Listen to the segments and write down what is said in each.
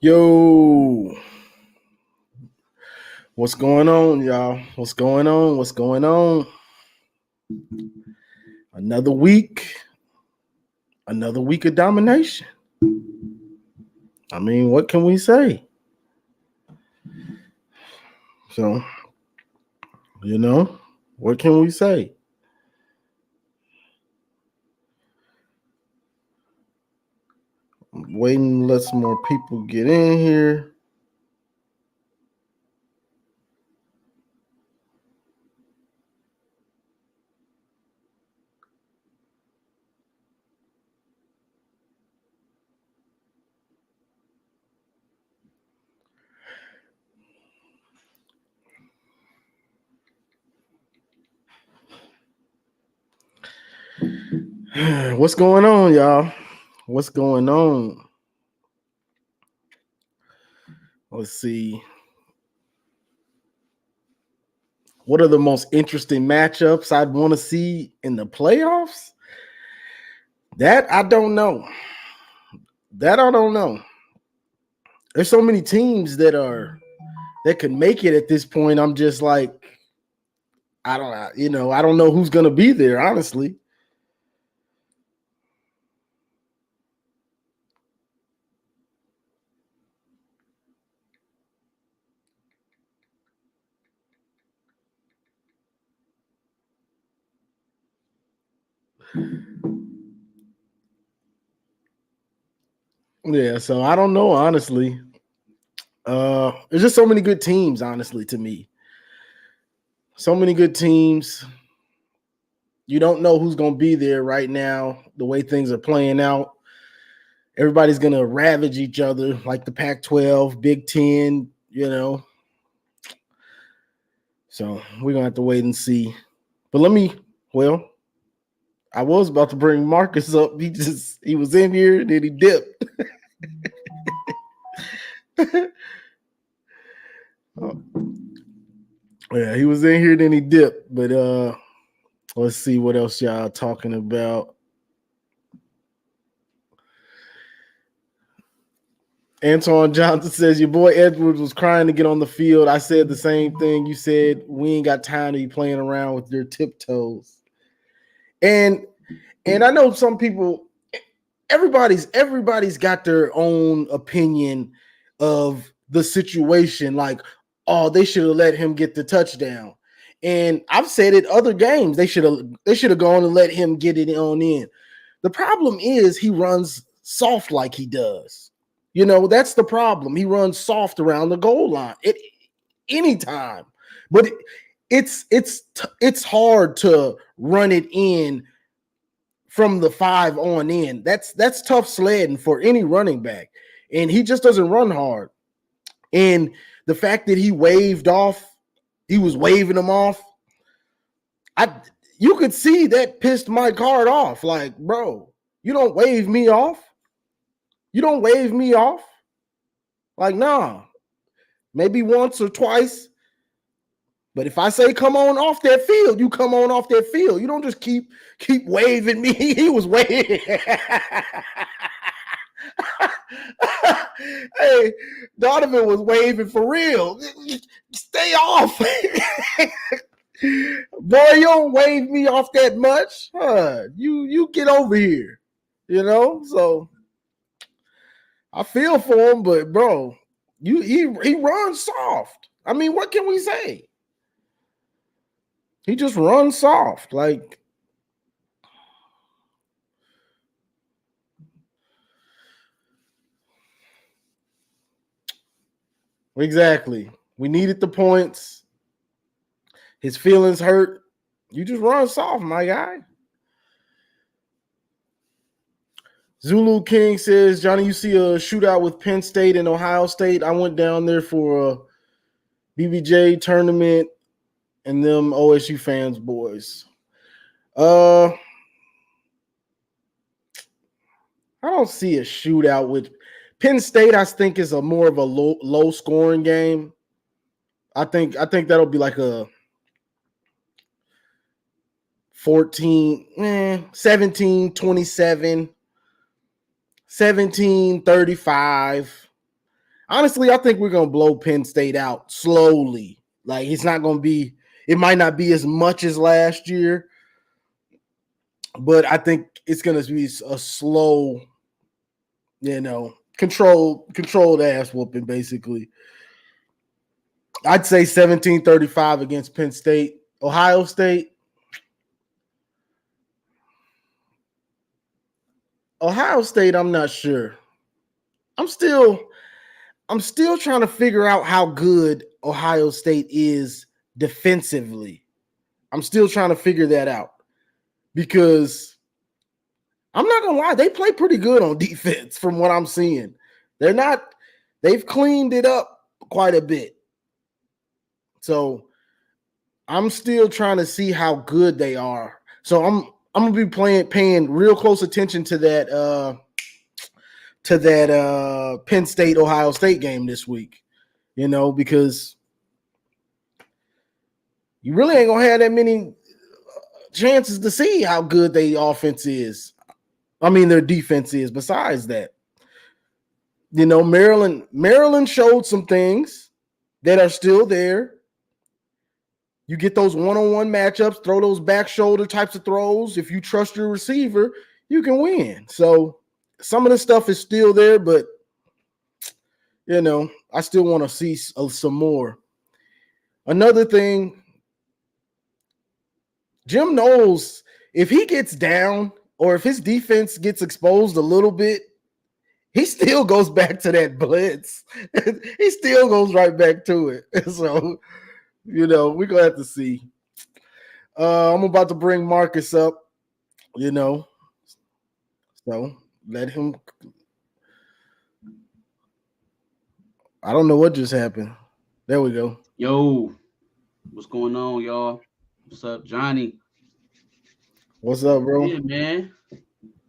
Yo, what's going on, y'all? What's going on? What's going on? Another week, another week of domination. I mean, what can we say? So, what can we say? I'm waiting to let some more people get in here. What's going on, y'all? What's going on? Let's see. What are the most interesting matchups I'd want to see in the playoffs? That I don't know. There's so many teams that can make it at this point. I'm just like, I don't know who's gonna be there, honestly. Yeah, so I don't know, honestly. There's just so many good teams, honestly, to me. So many good teams. You don't know who's gonna be there right now, the way things are playing out. Everybody's gonna ravage each other like the Pac-12, Big Ten, So we're gonna have to wait and see. But I was about to bring Marcus up. He was in here, then he dipped. Yeah, he was in here, then he dipped. But let's see what else y'all talking about. Antoine Johnson says, your boy Edwards was crying to get on the field. I said the same thing. You said we ain't got time to be playing around with your tiptoes. And I know some people, everybody's got their own opinion of the situation. Like, oh, they should have let him get the touchdown. And I've said it other games. They should have gone and let him get it on in. The problem is he runs soft like he does. That's the problem. He runs soft around the goal line anytime. But it's hard to run it in from the 5 on in. That's tough sledding for any running back. And he just doesn't run hard. And the fact that he was waving them off. You could see that pissed Mike Hart off. Like, bro, you don't wave me off. You don't wave me off. Like, nah. Maybe once or twice. But if I say come on off that field, you come on off that field. You don't just keep waving me. He was waving. Hey, Donovan was waving for real. Stay off. Boy, you don't wave me off that much. You get over here. So I feel for him, but bro, he runs soft. I mean, what can we say? He just runs soft. Like, exactly. We needed the points. His feelings hurt. You just run soft, my guy. Zulu King says, Johnny, you see a shootout with Penn State and Ohio State. I went down there for a BBJ tournament and them OSU fans, boys. I don't see a shootout with Penn State. I think is more of a low scoring game. I think that'll be like a 17-27, 17-35. Honestly, I think we're gonna blow Penn State out slowly. Like it's not gonna be. It might not be as much as last year, but I think it's gonna be a slow, controlled ass whooping. Basically, I'd say 17-35 against Penn State. Ohio State. I'm not sure. I'm still trying to figure out how good Ohio State is defensively. I'm still trying to figure that out because I'm not gonna lie, they play pretty good on defense from what I'm seeing. They've cleaned it up quite a bit. So I'm still trying to see how good they are. So I'm gonna be paying real close attention to that Penn State Ohio State game this week, because you really ain't gonna have that many chances to see how good their offense is. I mean, their defense is. Besides that, Maryland showed some things that are still there. You get those one-on-one matchups, throw those back shoulder types of throws. If you trust your receiver, you can win. So some of the stuff is still there, but I still want to see some more. Another thing, Jim Knowles, if he gets down or if his defense gets exposed a little bit, he still goes back to that blitz. He still goes right back to it. So, we're going to have to see. I'm about to bring Marcus up, so let him. I don't know what just happened. There we go. Yo, what's going on, y'all? What's up, Johnny? What's up, bro? Yeah, man.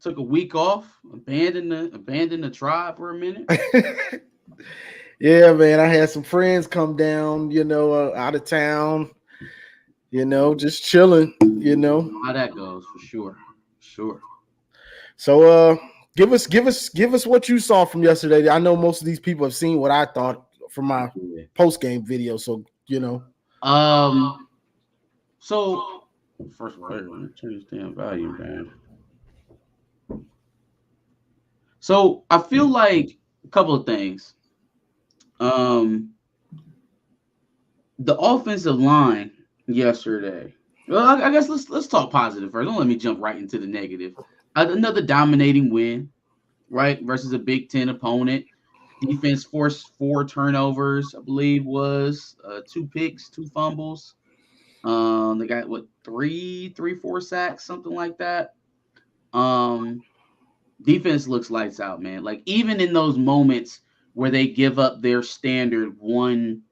Took a week off, abandoned the tribe for a minute. Yeah, man. I had some friends come down, out of town, just chilling, How that goes, for sure. Sure. So give us what you saw from yesterday. I know most of these people have seen what I thought from my post-game video. So, So first of all, let me turn this damn volume down. So I feel like a couple of things. The offensive line yesterday. Well, I guess let's talk positive first. Don't let me jump right into the negative. Another dominating win, right, versus a Big Ten opponent. Defense forced 4 turnovers, I believe was 2 picks, 2 fumbles. They got 4 sacks, something like that. Defense looks lights out, man. Like even in those moments where they give up their standard one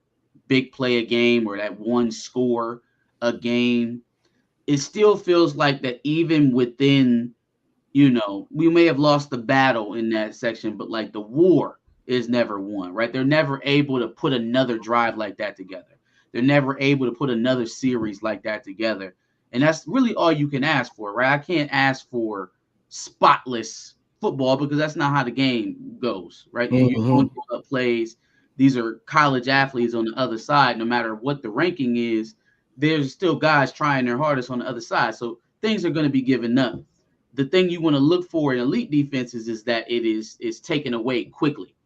big play a game or that one score a game, it still feels like that even within, we may have lost the battle in that section, but like the war is never won, right? They're never able to put another drive like that together. They're never able to put another series like that together. And that's really all you can ask for, right? I can't ask for spotless football because that's not how the game goes, right? Mm-hmm. You're going to up plays. These are college athletes on the other side. No matter what the ranking is, there's still guys trying their hardest on the other side. So things are going to be given up. The thing you want to look for in elite defenses is that it is taken away quickly.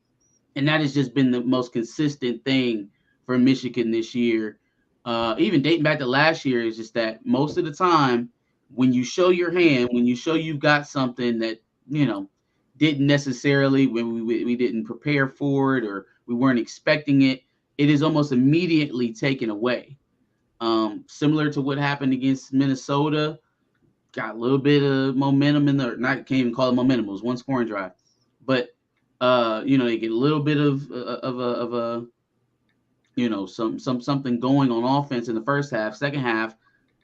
And that has just been the most consistent thing for Michigan this year. Even dating back to last year, is just that most of the time when you show your hand, when you show you've got something that, didn't necessarily, when we didn't prepare for it or we weren't expecting it, it is almost immediately taken away. Similar to what happened against Minnesota, got a little bit of momentum in there. Not can't even call it momentum. It was one scoring drive, but they get a little bit of a something going on offense in the first half. Second half,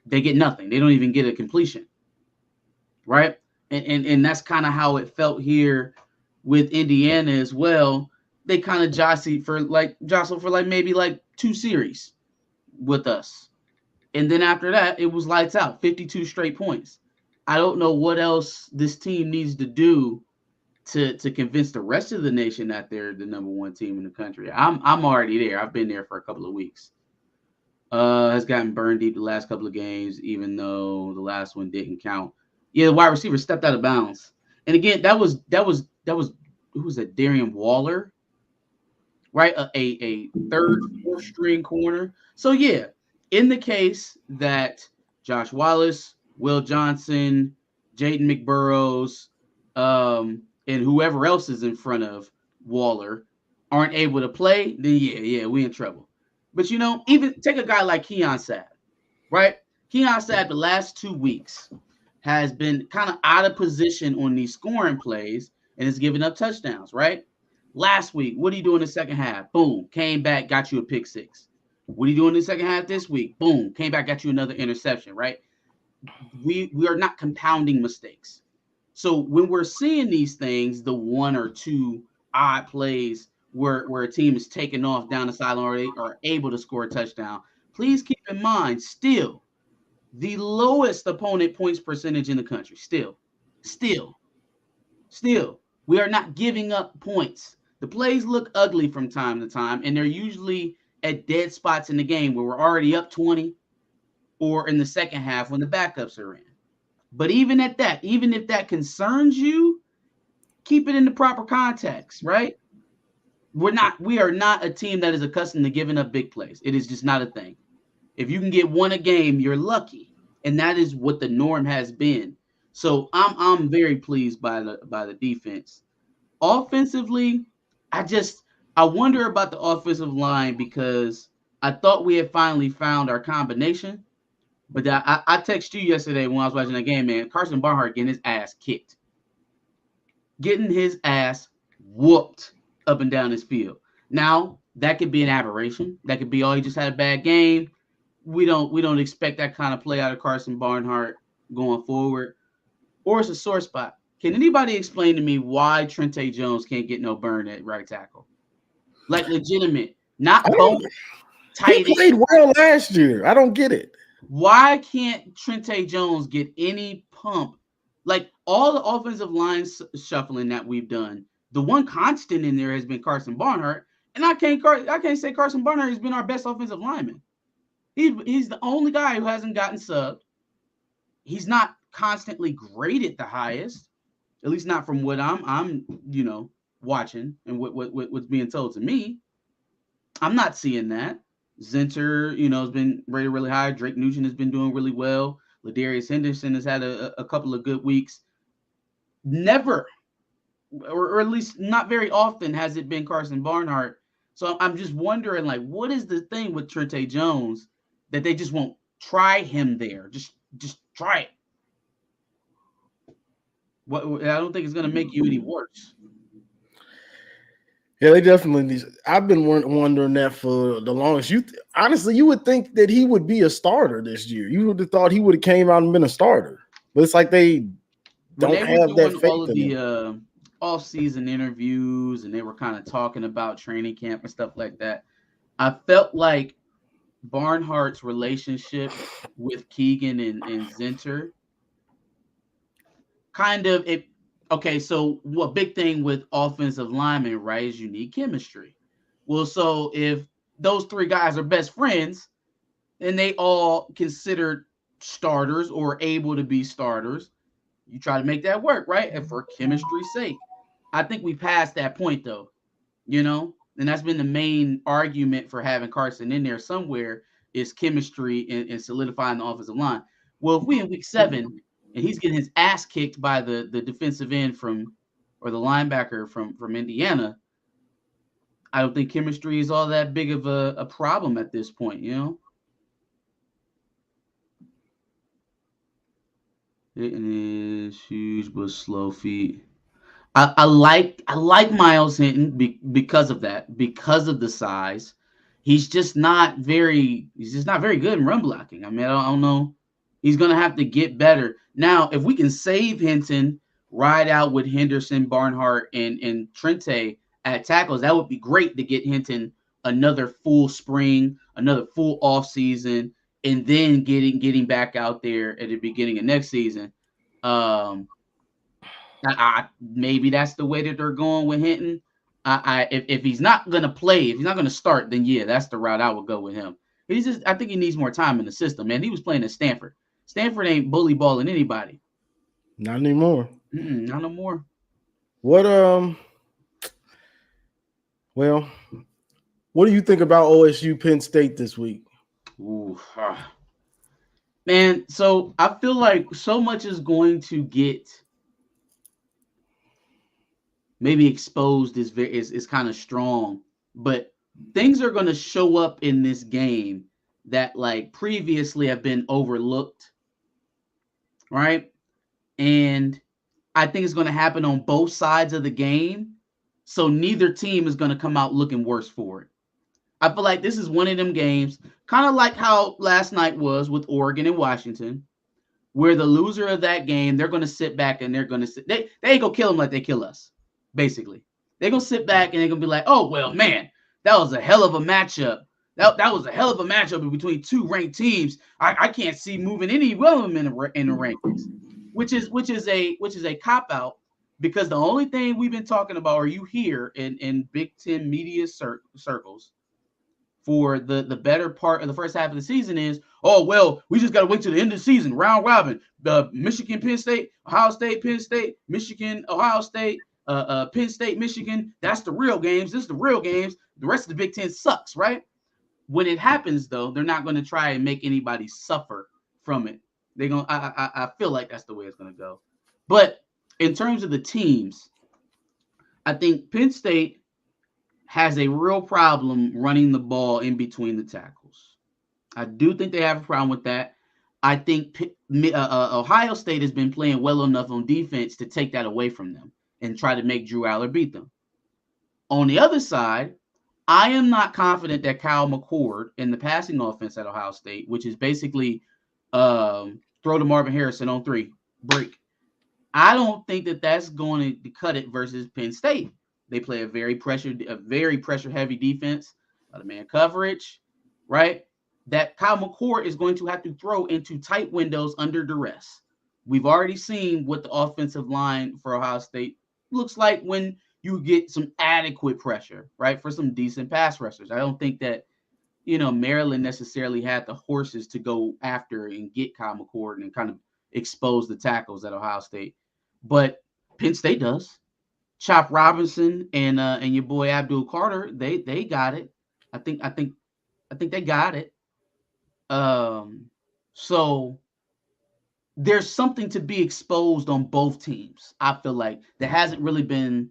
they get nothing. They don't even get a completion, right? And that's kind of how it felt here with Indiana as well. They kind of jostled for maybe 2 series with us. And then after that, it was lights out, 52 straight points. I don't know what else this team needs to do to convince the rest of the nation that they're the number one team in the country. I'm already there. I've been there for a couple of weeks. Has gotten burned deep the last couple of games, even though the last one didn't count. Yeah, the wide receiver stepped out of bounds. And again, that was who was that? Darian Waller, right? A third, fourth string corner. So yeah, in the case that Josh Wallace, Will Johnson, Jaden McBurrows, and whoever else is in front of Waller aren't able to play, then yeah, we in trouble. But even take a guy like Keon Sabb, right? Keon Sabb the last 2 weeks has been kind of out of position on these scoring plays and is giving up touchdowns, right? Last week, what do you do in the second half? Boom, came back, got you a pick six. What are you doing in the second half this week? Boom, came back, got you another interception, right? We are not compounding mistakes. So when we're seeing these things, the one or two odd plays where a team is taking off down the sideline or they are able to score a touchdown, please keep in mind, still, the lowest opponent points percentage in the country. Still. We are not giving up points. The plays look ugly from time to time, and they're usually at dead spots in the game where we're already up 20 or in the second half when the backups are in. But even at that, even if that concerns you, keep it in the proper context, right? We are not a team that is accustomed to giving up big plays. It is just not a thing. If you can get one a game, you're lucky. And that is what the norm has been. So I'm very pleased by the defense. Offensively, I wonder about the offensive line because I thought we had finally found our combination. But I texted you yesterday when I was watching that game, man. Carson Barnhart getting his ass kicked. Getting his ass whooped up and down this field. Now, that could be an aberration. That could be, he just had a bad game. We don't expect that kind of play out of Carson Barnhart going forward. Or it's a sore spot. Can anybody explain to me why Trente Jones can't get no burn at right tackle? Like legitimate, not both tight. He played well last year. I don't get it. Why can't Trente Jones get any pump? Like all the offensive line shuffling that we've done, the one constant in there has been Carson Barnhart, and I can't say Carson Barnhart has been our best offensive lineman. He's the only guy who hasn't gotten subbed. He's not constantly great at the highest, at least not from what I'm watching and what's being told to me. I'm not seeing that. Zenter, has been rated really high. Drake Nugent has been doing really well. Ladarius Henderson has had a couple of good weeks. Never, or at least not very often, has it been Carson Barnhart. So I'm just wondering, like, what is the thing with Trente Jones that they just won't try him there? Just try it. I don't think it's going to make you any worse. Yeah, they definitely need. I've been wondering that for the longest. Honestly, you would think that he would be a starter this year. You would have thought he would have came out and been a starter. But it's like they don't have that faith all of in the off-season interviews, and they were kind of talking about training camp and stuff like that. I felt like Barnhart's relationship with Keegan and Zenter kind of it. Okay, so what big thing with offensive linemen, right, is you need chemistry. Well, so if those three guys are best friends and they all considered starters or able to be starters, you try to make that work, right? And for chemistry's sake. I think we passed that point, though, and that's been the main argument for having Carson in there somewhere is chemistry and solidifying the offensive line. Well, if we in week 7 and he's getting his ass kicked by the defensive end or the linebacker from Indiana, I don't think chemistry is all that big of a problem at this point, Hitting is huge but slow feet. I like Miles Hinton because of that, because of the size. He's just not very good in run blocking. I mean, I don't know. He's going to have to get better. Now, if we can save Hinton, ride out with Henderson, Barnhart, and Trente at tackles, that would be great to get Hinton another full spring, another full offseason, and then getting back out there at the beginning of next season. Maybe that's the way that they're going with Hinton. If he's not gonna play, if he's not gonna start, then yeah, that's the route I would go with him. I think he needs more time in the system, man. He was playing at Stanford. Stanford ain't bully balling anybody. Not anymore. Not no more. What Well, what do you think about OSU Penn State this week? Ooh, man, so I feel like so much is going to get maybe exposed is kind of strong, but things are going to show up in this game that like previously have been overlooked, right? And I think it's going to happen on both sides of the game, so neither team is going to come out looking worse for it. I feel like this is one of them games, kind of like how last night was with Oregon and Washington, where the loser of that game, they're going to sit back and they're going to sit. They ain't going to kill them like they kill us, basically. They're going to sit back and they're going to be like, oh, well, man, that was a hell of a matchup. That was a hell of a matchup between two ranked teams. I can't see moving any of them in the rankings, which is a cop out, because the only thing we've been talking about, or you hear in Big Ten media circles, for the better part of the first half of the season is, oh, well, we just got to wait till the end of the season, round robin, Michigan, Penn State, Ohio State, Penn State, Michigan, Ohio State, Penn State, Michigan. That's the real games. This is the real games. The rest of the Big Ten sucks, right? When it happens, though, they're not going to try and make anybody suffer from it. They're going. I feel like that's the way it's going to go. But in terms of the teams, I think Penn State has a real problem running the ball in between the tackles. I do think they have a problem with that. I think Ohio State has been playing well enough on defense to take that away from them and try to make Drew Aller beat them. On the other side, I am not confident that Kyle McCord in the passing offense at Ohio State, which is basically throw to Marvin Harrison on 3, break. I don't think that that's going to cut it versus Penn State. They play a very pressure-heavy defense, a lot of man coverage, right? That Kyle McCord is going to have to throw into tight windows under duress. We've already seen what the offensive line for Ohio State looks like when you get some adequate pressure, right, for some decent pass rushers. I don't think that, Maryland necessarily had the horses to go after and get Kyle McCord and kind of expose the tackles at Ohio State. But Penn State does. Chop Robinson and your boy Abdul Carter, they got it. I think they got it. So there's something to be exposed on both teams. I feel like that hasn't really been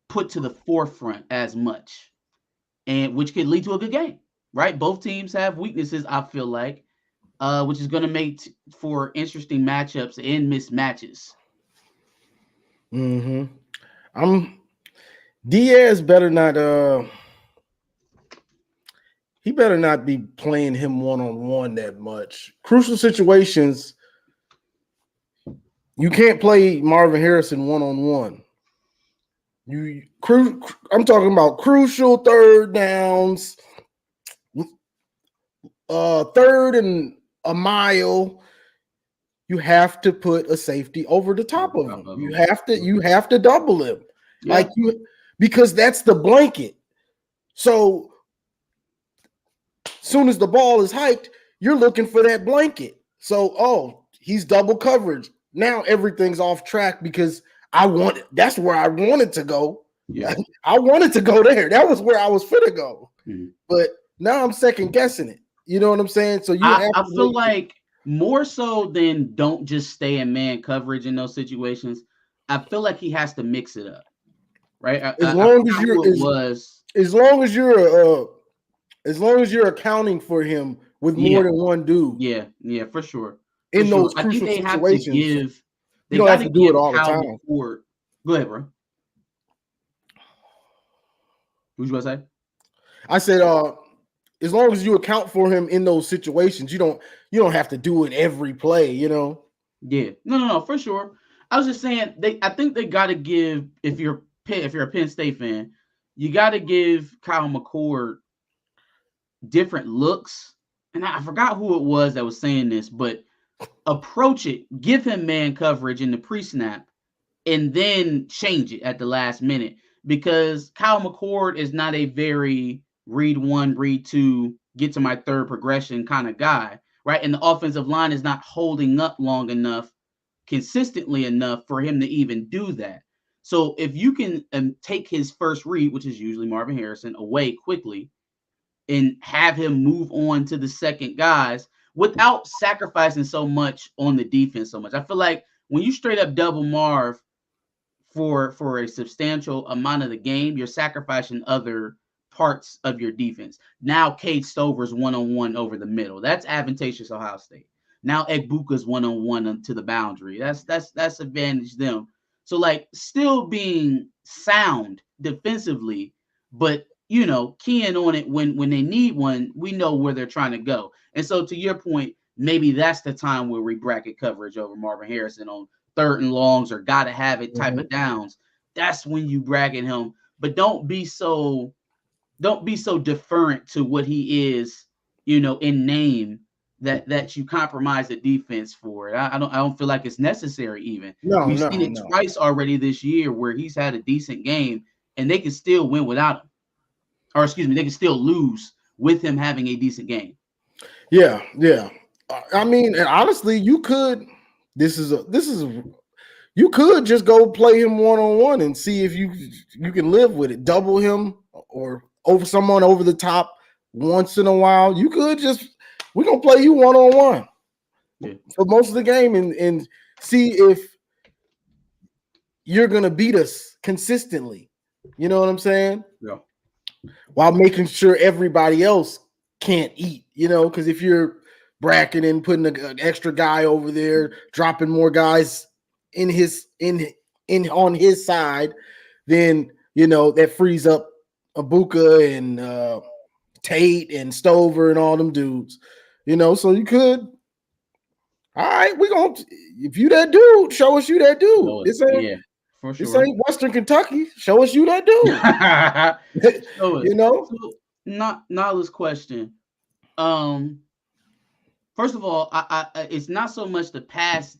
put to the forefront as much, and which could lead to a good game, right? Both teams have weaknesses, I feel like, which is going to make for interesting matchups and mismatches. Mm-hmm. Diaz better not he better not be playing him one-on-one that much. Crucial situations, you can't play Marvin Harrison one-on-one. I'm talking about crucial third downs, third and a mile. You have to put a safety over the top of him. You have to double him. Yeah. Because that's the blanket. So soon as the ball is hiked, you're looking for that blanket. So, he's double coverage. Now everything's off track because that's where I wanted to go. Yeah. I wanted to go there. That was where I was finna go. Mm-hmm. But now I'm second guessing it. You know what I'm saying? So I feel like more so than don't just stay in man coverage in those situations, I feel like he has to mix it up, right? As long as you're accounting for him with more than one dude. Yeah, for sure. In those crucial situations, you don't have to do it all the time. Go ahead, bro. What you want to say? I said, as long as you account for him in those situations, you don't have to do it every play, Yeah, no, for sure. I was just saying I think they got to give, if you're a Penn State fan, you got to give Kyle McCord different looks. And I forgot who it was that was saying this, but approach it, give him man coverage in the pre-snap, and then change it at the last minute, because Kyle McCord is not a very read one, read two, get to my third progression kind of guy, right? And the offensive line is not holding up long enough, consistently enough for him to even do that. So if you can take his first read, which is usually Marvin Harrison, away quickly and have him move on to the second guys without sacrificing so much on the defense so much. I feel like when you straight up double Marv for a substantial amount of the game, you're sacrificing other parts of your defense. Now Cade Stover's one-on-one over the middle. That's advantageous Ohio State. Now Egbuka's one-on-one to the boundary. That's advantage them. So like still being sound defensively, but keying on it when they need one, we know where they're trying to go. And so to your point, maybe that's the time where we bracket coverage over Marvin Harrison on third and longs or gotta have it type of downs. That's when you bracket him. But don't be so deferent to what he is, in name that you compromise the defense for it. I don't feel like it's necessary even. We've seen it twice already this year where he's had a decent game and they can still win without him. Or excuse me, they can still lose with him having a decent game. Yeah. I mean, and honestly, you could you could just go play him one-on-one and see if you can live with it. Double him or over someone over the top once in a while. You could we're gonna play you one-on-one for most of the game and see if you're gonna beat us consistently. You know what I'm saying? Yeah. While making sure everybody else can't eat, because if you're bracketing, putting an extra guy over there, dropping more guys on his side, then that frees up Abuka and Tate and Stover and all them dudes. So you could. All right, if you that dude, show us you that dude. This ain't for sure. This ain't Western Kentucky. Show us you that dude. So, Nala's question. First of all, I it's not so much the pass,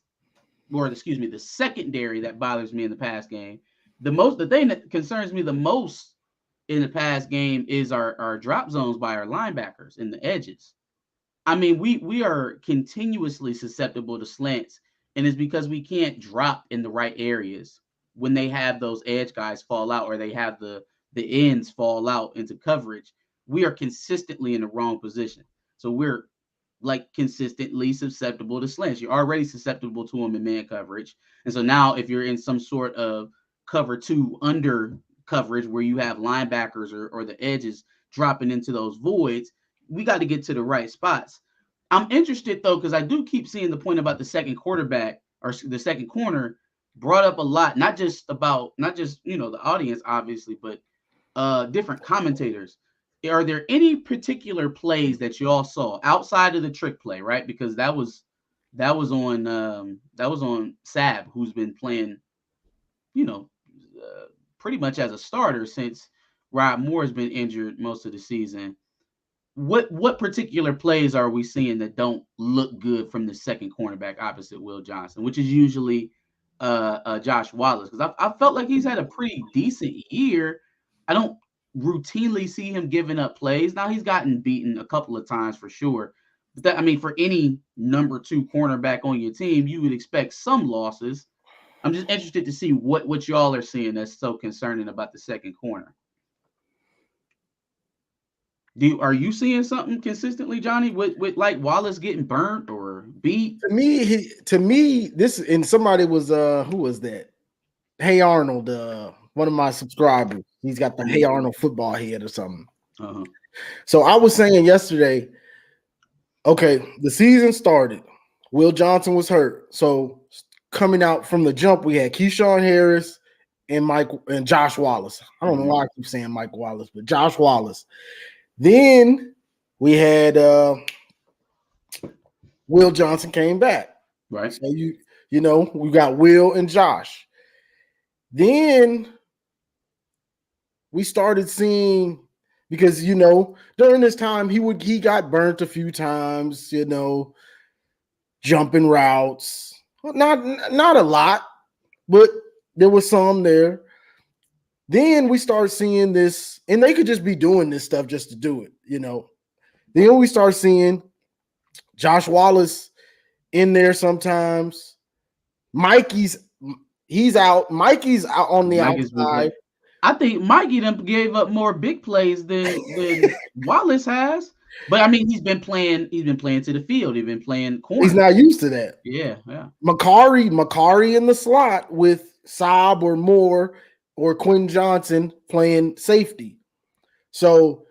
or the secondary that bothers me in the pass game. The thing that concerns me the most in the pass game is our drop zones by our linebackers and the edges. I mean, we are continuously susceptible to slants, and it's because we can't drop in the right areas when they have those edge guys fall out or they have the ends fall out into coverage. We are consistently in the wrong position. So we're like consistently susceptible to slants. You're already susceptible to them in man coverage. And so now if you're in some sort of cover two under coverage where you have linebackers or the edges dropping into those voids, we got to get to the right spots. I'm interested though, because I do keep seeing the point about the second quarterback or the second corner brought up a lot, not just the audience, obviously, but different commentators. Are there any particular plays that you all saw outside of the trick play, right? Because that was on Sab, who's been playing, pretty much as a starter since Rod Moore has been injured most of the season. What particular plays are we seeing that don't look good from the second cornerback opposite Will Johnson, which is usually Josh Wallace? Because I felt like he's had a pretty decent year. I don't routinely see him giving up plays. Now he's gotten beaten a couple of times for sure. But for any number two cornerback on your team, you would expect some losses. I'm just interested to see what y'all are seeing that's so concerning about the second corner. Are you seeing something consistently, Johnny, with like Wallace getting burnt or beat? To me, this, and somebody was who was that? Hey Arnold, one of my subscribers. He's got the Hey Arnold football head or something. Uh-huh. So I was saying yesterday, okay, the season started. Will Johnson was hurt. So coming out from the jump, we had Keyshawn Harris and Josh Wallace. I don't know why I keep saying Mike Wallace, but Josh Wallace. Then we had Will Johnson came back. Right. So we got Will and Josh. Then we started seeing, because during this time he got burnt a few times, jumping routes. Not a lot, but There was some there. Then we start seeing this, and they could just be doing this stuff just to do it, you know. Then we start seeing Josh Wallace in there sometimes. He's out. Mikey's out on the outside. I think Mikey them gave up more big plays than Wallace has. But I mean, he's been playing to the field. He's been playing corner. He's not used to that. Yeah. Makari in the slot with Saab or Moore or Quinn Johnson playing safety. So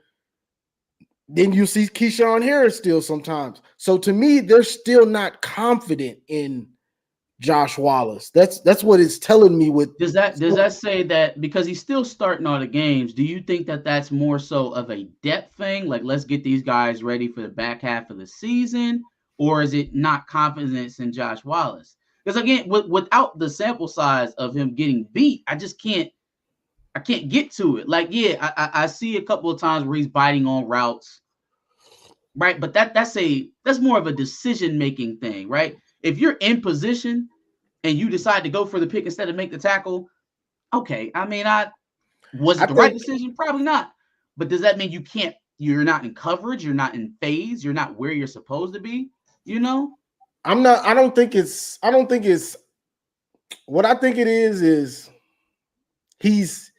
then you see Keyshawn Harris still sometimes. So to me, they're still not confident in Josh Wallace. That's what it's telling me. With does that say that because he's still starting all the games? Do you think that that's more so of a depth thing, like let's get these guys ready for the back half of the season, or is it not confidence in Josh Wallace? Because again, without the sample size of him getting beat, I can't get to it. Like, yeah, I see a couple of times where he's biting on routes, right? But that's more of a decision-making thing, right? If you're in position and you decide to go for the pick instead of make the tackle, okay. I mean, was it the right decision? Probably not. But does that mean you're not in coverage, you're not in phase, you're not where you're supposed to be? You know? I don't think it's what I think it is he's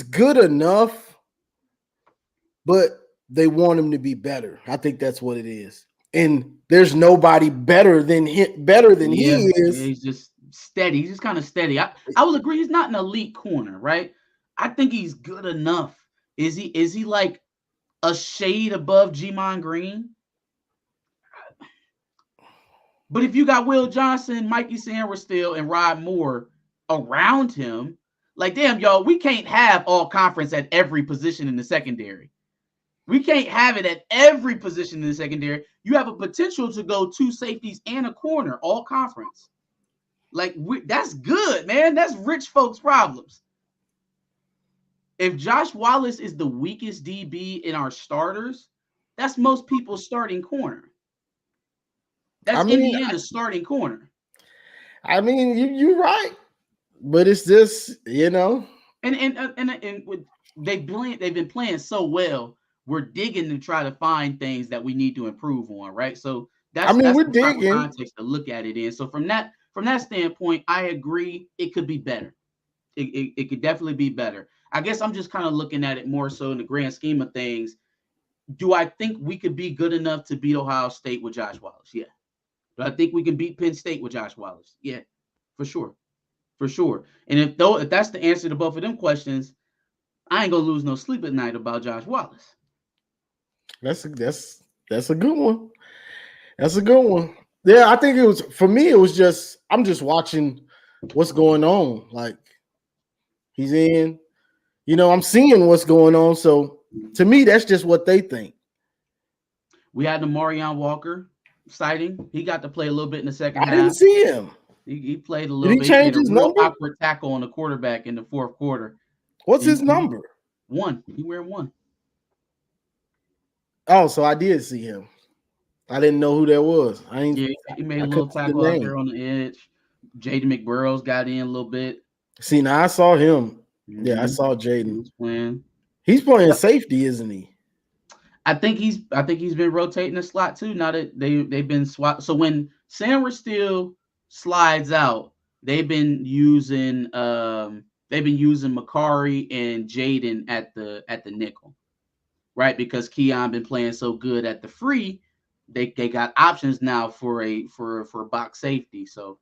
good enough, but they want him to be better. I think that's what it is. And there's nobody better than he is. Yeah, he's just steady. He's just kind of steady. I will agree he's not an elite corner, right? I think he's good enough. Is he like a shade above G-Mon Green? But if you got Will Johnson, Mikey Sainristil, and Rod Moore around him, like, damn, y'all, we can't have all conference at every position in the secondary. We can't have it at every position in the secondary. You have a potential to go 2 safeties and a corner, all conference. Like, that's good, man. That's rich folks' problems. If Josh Wallace is the weakest DB in our starters, that's most people's starting corner. That's Indiana's starting corner. I mean, you're right, but it's just, you know, and they've been playing so well. We're digging to try to find things that we need to improve on, right? So that's we're the digging context to look at it in. So from that standpoint, I agree it could be better. It could definitely be better. I guess I'm just kind of looking at it more so in the grand scheme of things. Do I think we could be good enough to beat Ohio State with Josh Wallace? Yeah. Do I think we can beat Penn State with Josh Wallace? Yeah, for sure. For sure. And if that's the answer to both of them questions, I ain't gonna lose no sleep at night about Josh Wallace. That's a good one. That's a good one. Yeah, I think for me, it was just, I'm just watching what's going on. Like, he's in, you know, I'm seeing what's going on. So to me, that's just what they think. We had the Marion Walker sighting. He got to play a little bit in the second half. I didn't see him. He played a little bit. He change his number? Awkward tackle on the quarterback in the fourth quarter. What's his number? 1. He wearing 1. Oh, so I did see him. I didn't know who that was. He made a little tackle out there on the edge. Jaden McBurrows got in a little bit. See, now I saw him. Mm-hmm. Yeah, I saw Jaden. He's playing safety, isn't he? I think he's been rotating the slot too. Now that they've been swapped. So when Sainristil slides out, they've been using Makari and Jaden at the nickel, right? Because Keon been playing so good at the free, they got options now for a box safety. So,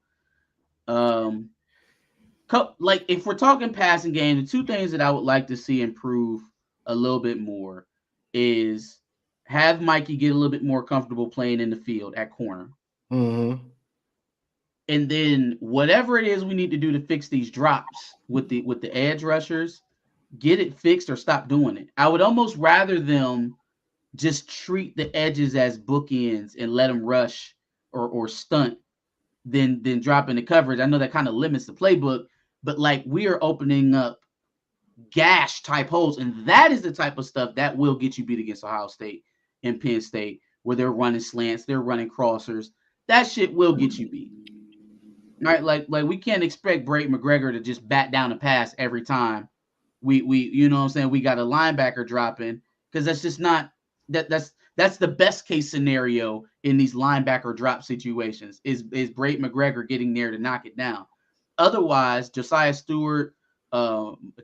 like if we're talking passing game, the 2 things that I would like to see improve a little bit more is have Mikey get a little bit more comfortable playing in the field at corner. Mm-hmm. And then whatever it is we need to do to fix these drops with the edge rushers, get it fixed or stop doing it. I would almost rather them just treat the edges as bookends and let them rush or stunt than dropping the coverage. I know that kind of limits the playbook, but like we are opening up gash type holes, and that is the type of stuff that will get you beat against Ohio State and Penn State, where they're running slants, they're running crossers. That shit will get you beat. right? Like we can't expect Brady McGregor to just bat down a pass every time we you know what I'm saying, we got a linebacker dropping, because that's just not that's the best case scenario in these linebacker drop situations is Brady McGregor getting there to knock it down. Otherwise, Josiah Stewart,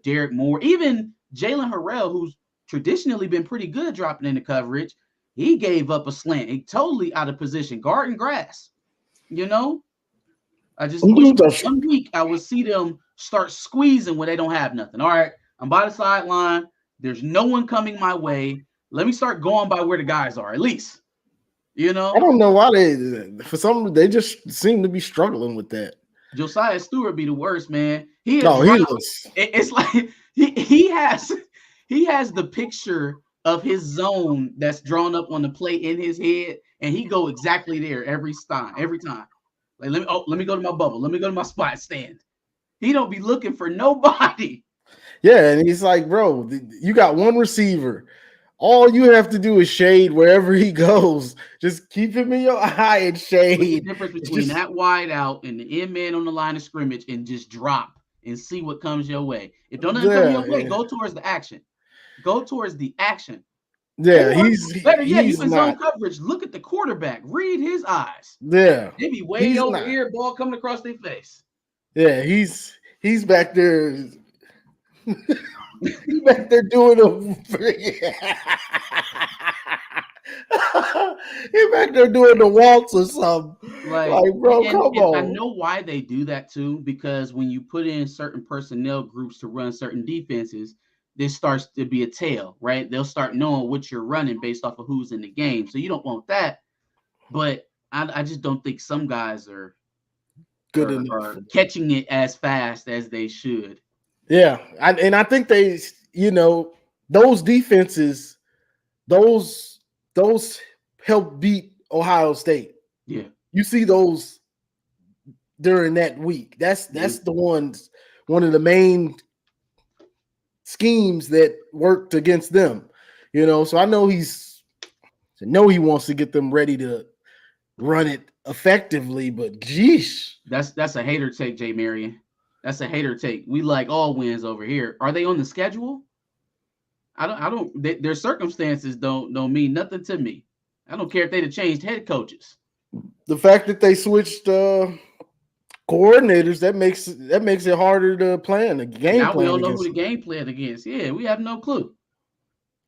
Derek Moore, even Jalen Harrell, who's traditionally been pretty good dropping into coverage, he gave up a slant. He totally out of position, guarding grass. You know, I just wish one week I would see them start squeezing when they don't have nothing. All right, I'm by the sideline. There's no one coming my way. Let me start going by where the guys are, at least. You know, I don't know why they just seem to be struggling with that. Josiah Stewart be the worst, man. It's like he has the picture of his zone that's drawn up on the plate in his head, and he go exactly there every time. Like, let me go to my bubble. Let me go to my spot stand. He don't be looking for nobody. Yeah, and he's like, bro, you got one receiver. All you have to do is shade wherever he goes. Just keep him in your eye and shade. What's the difference between that wide out and the end man on the line of scrimmage and just drop and see what comes your way? If don't nothing come your way, go towards the action. Go towards the action. Yeah, better yet, you in zone coverage. Look at the quarterback. Read his eyes. Yeah, they be way over here. Ball coming across their face. Yeah, he's back there. He's back there doing He's back there doing the waltz or something. Like bro, come on. I know why they do that too, because when you put in certain personnel groups to run certain defenses, this starts to be a tail, right? They'll start knowing what you're running based off of who's in the game. So you don't want that. But I just don't think some guys are good enough, catching it as fast as they should. Yeah, I think they, those defenses, those help beat Ohio State. Yeah, you see those during that week. That's the one of the main schemes that worked against them. So I know he wants to get them ready to run it effectively, but geesh, that's a hater take, Jay Marion. That's a hater take. We like all wins over here. Are they on the schedule? I don't. Their circumstances don't mean nothing to me. I don't care if they'd have changed head coaches. The fact that they switched coordinators, that makes it harder to plan a game. Now we don't know who the game plan against. Yeah, we have no clue.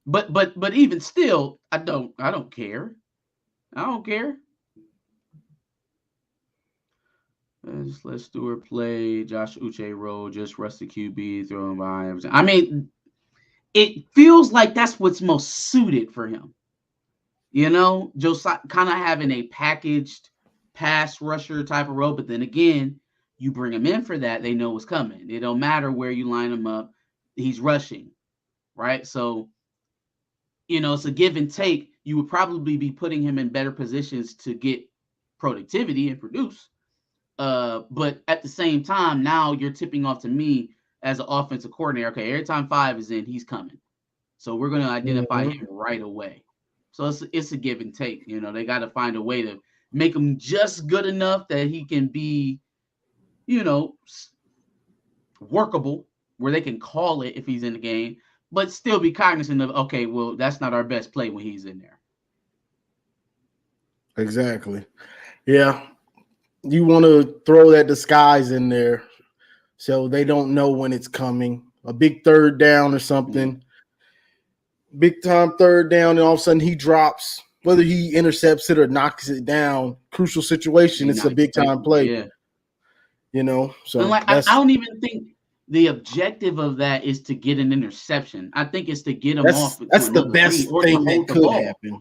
But even still, I don't care. I don't care. Just let Stewart play. Josh Uche roll. Just rest the QB. Throw him behind everything. I mean, it feels like that's what's most suited for him. Josiah kind of having a packaged pass rusher type of role. But then again, you bring him in for that, they know what's coming. It don't matter where you line him up. He's rushing, right? So, it's a give and take. You would probably be putting him in better positions to get productivity and produce. But at the same time, now you're tipping off to me as an offensive coordinator. Okay, every time 5 is in, he's coming. So we're going to identify him right away. So it's a give and take. They got to find a way to make him just good enough that he can be, workable, where they can call it if he's in the game, but still be cognizant of, okay, well, that's not our best play when he's in there. Exactly. Yeah. You want to throw that disguise in there so they don't know when it's coming. A big third down or something. Mm-hmm. Big time third down, and all of a sudden he drops. Whether he intercepts it or knocks it down, crucial situation, it's a big time play. Yeah. So I don't even think the objective of that is to get an interception. I think it's to get him off. That's the best thing that could happen.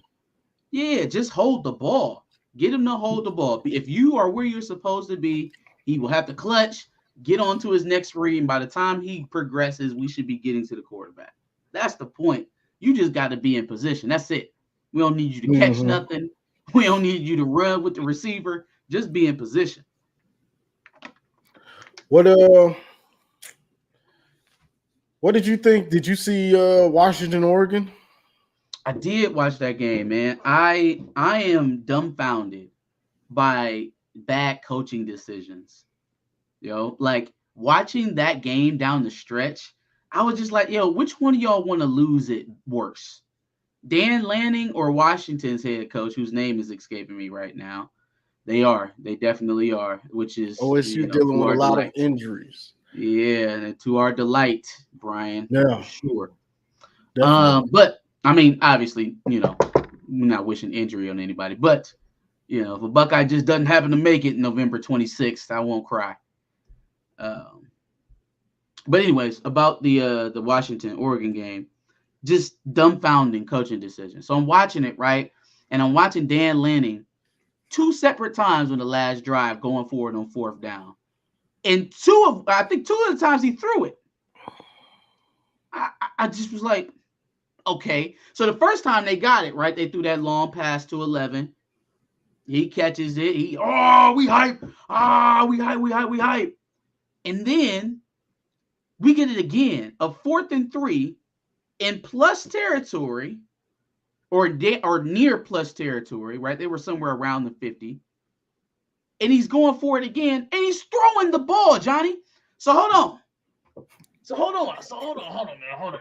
Yeah, just hold the ball. Get him to hold the ball. If you are where you're supposed to be, he will have to clutch, get on to his next read, and by the time he progresses, we should be getting to the quarterback. That's the point. You just got to be in position. That's it. We don't need you to catch nothing. We don't need you to run with the receiver. Just be in position. What did you think? Did you see Washington, Oregon? I did watch that game, man. I am dumbfounded by bad coaching decisions Like watching that game down the stretch, I was just like, which one of y'all want to lose it worse? Dan Lanning or Washington's head coach, whose name is escaping me right now? They definitely are, which is OSU dealing to with a our lot delight. of injuries. Yeah, and to our delight, Brian. Yeah, for sure. definitely. But I mean, obviously, we're not wishing injury on anybody, but if a Buckeye just doesn't happen to make it November 26th, I won't cry. But anyways, about the Washington Oregon game, just dumbfounding coaching decision. So I'm watching it, right, and I'm watching Dan Lanning 2 separate times on the last drive going forward on 4th down, and I think two of the times he threw it. I just was like, okay. So the first time they got it, right, they threw that long pass to 11. He catches it. We hype. We hype. And then we get it again, a 4th and 3 in plus territory or near plus territory, right? They were somewhere around the 50. And he's going for it again, and he's throwing the ball, Johnny. So hold on,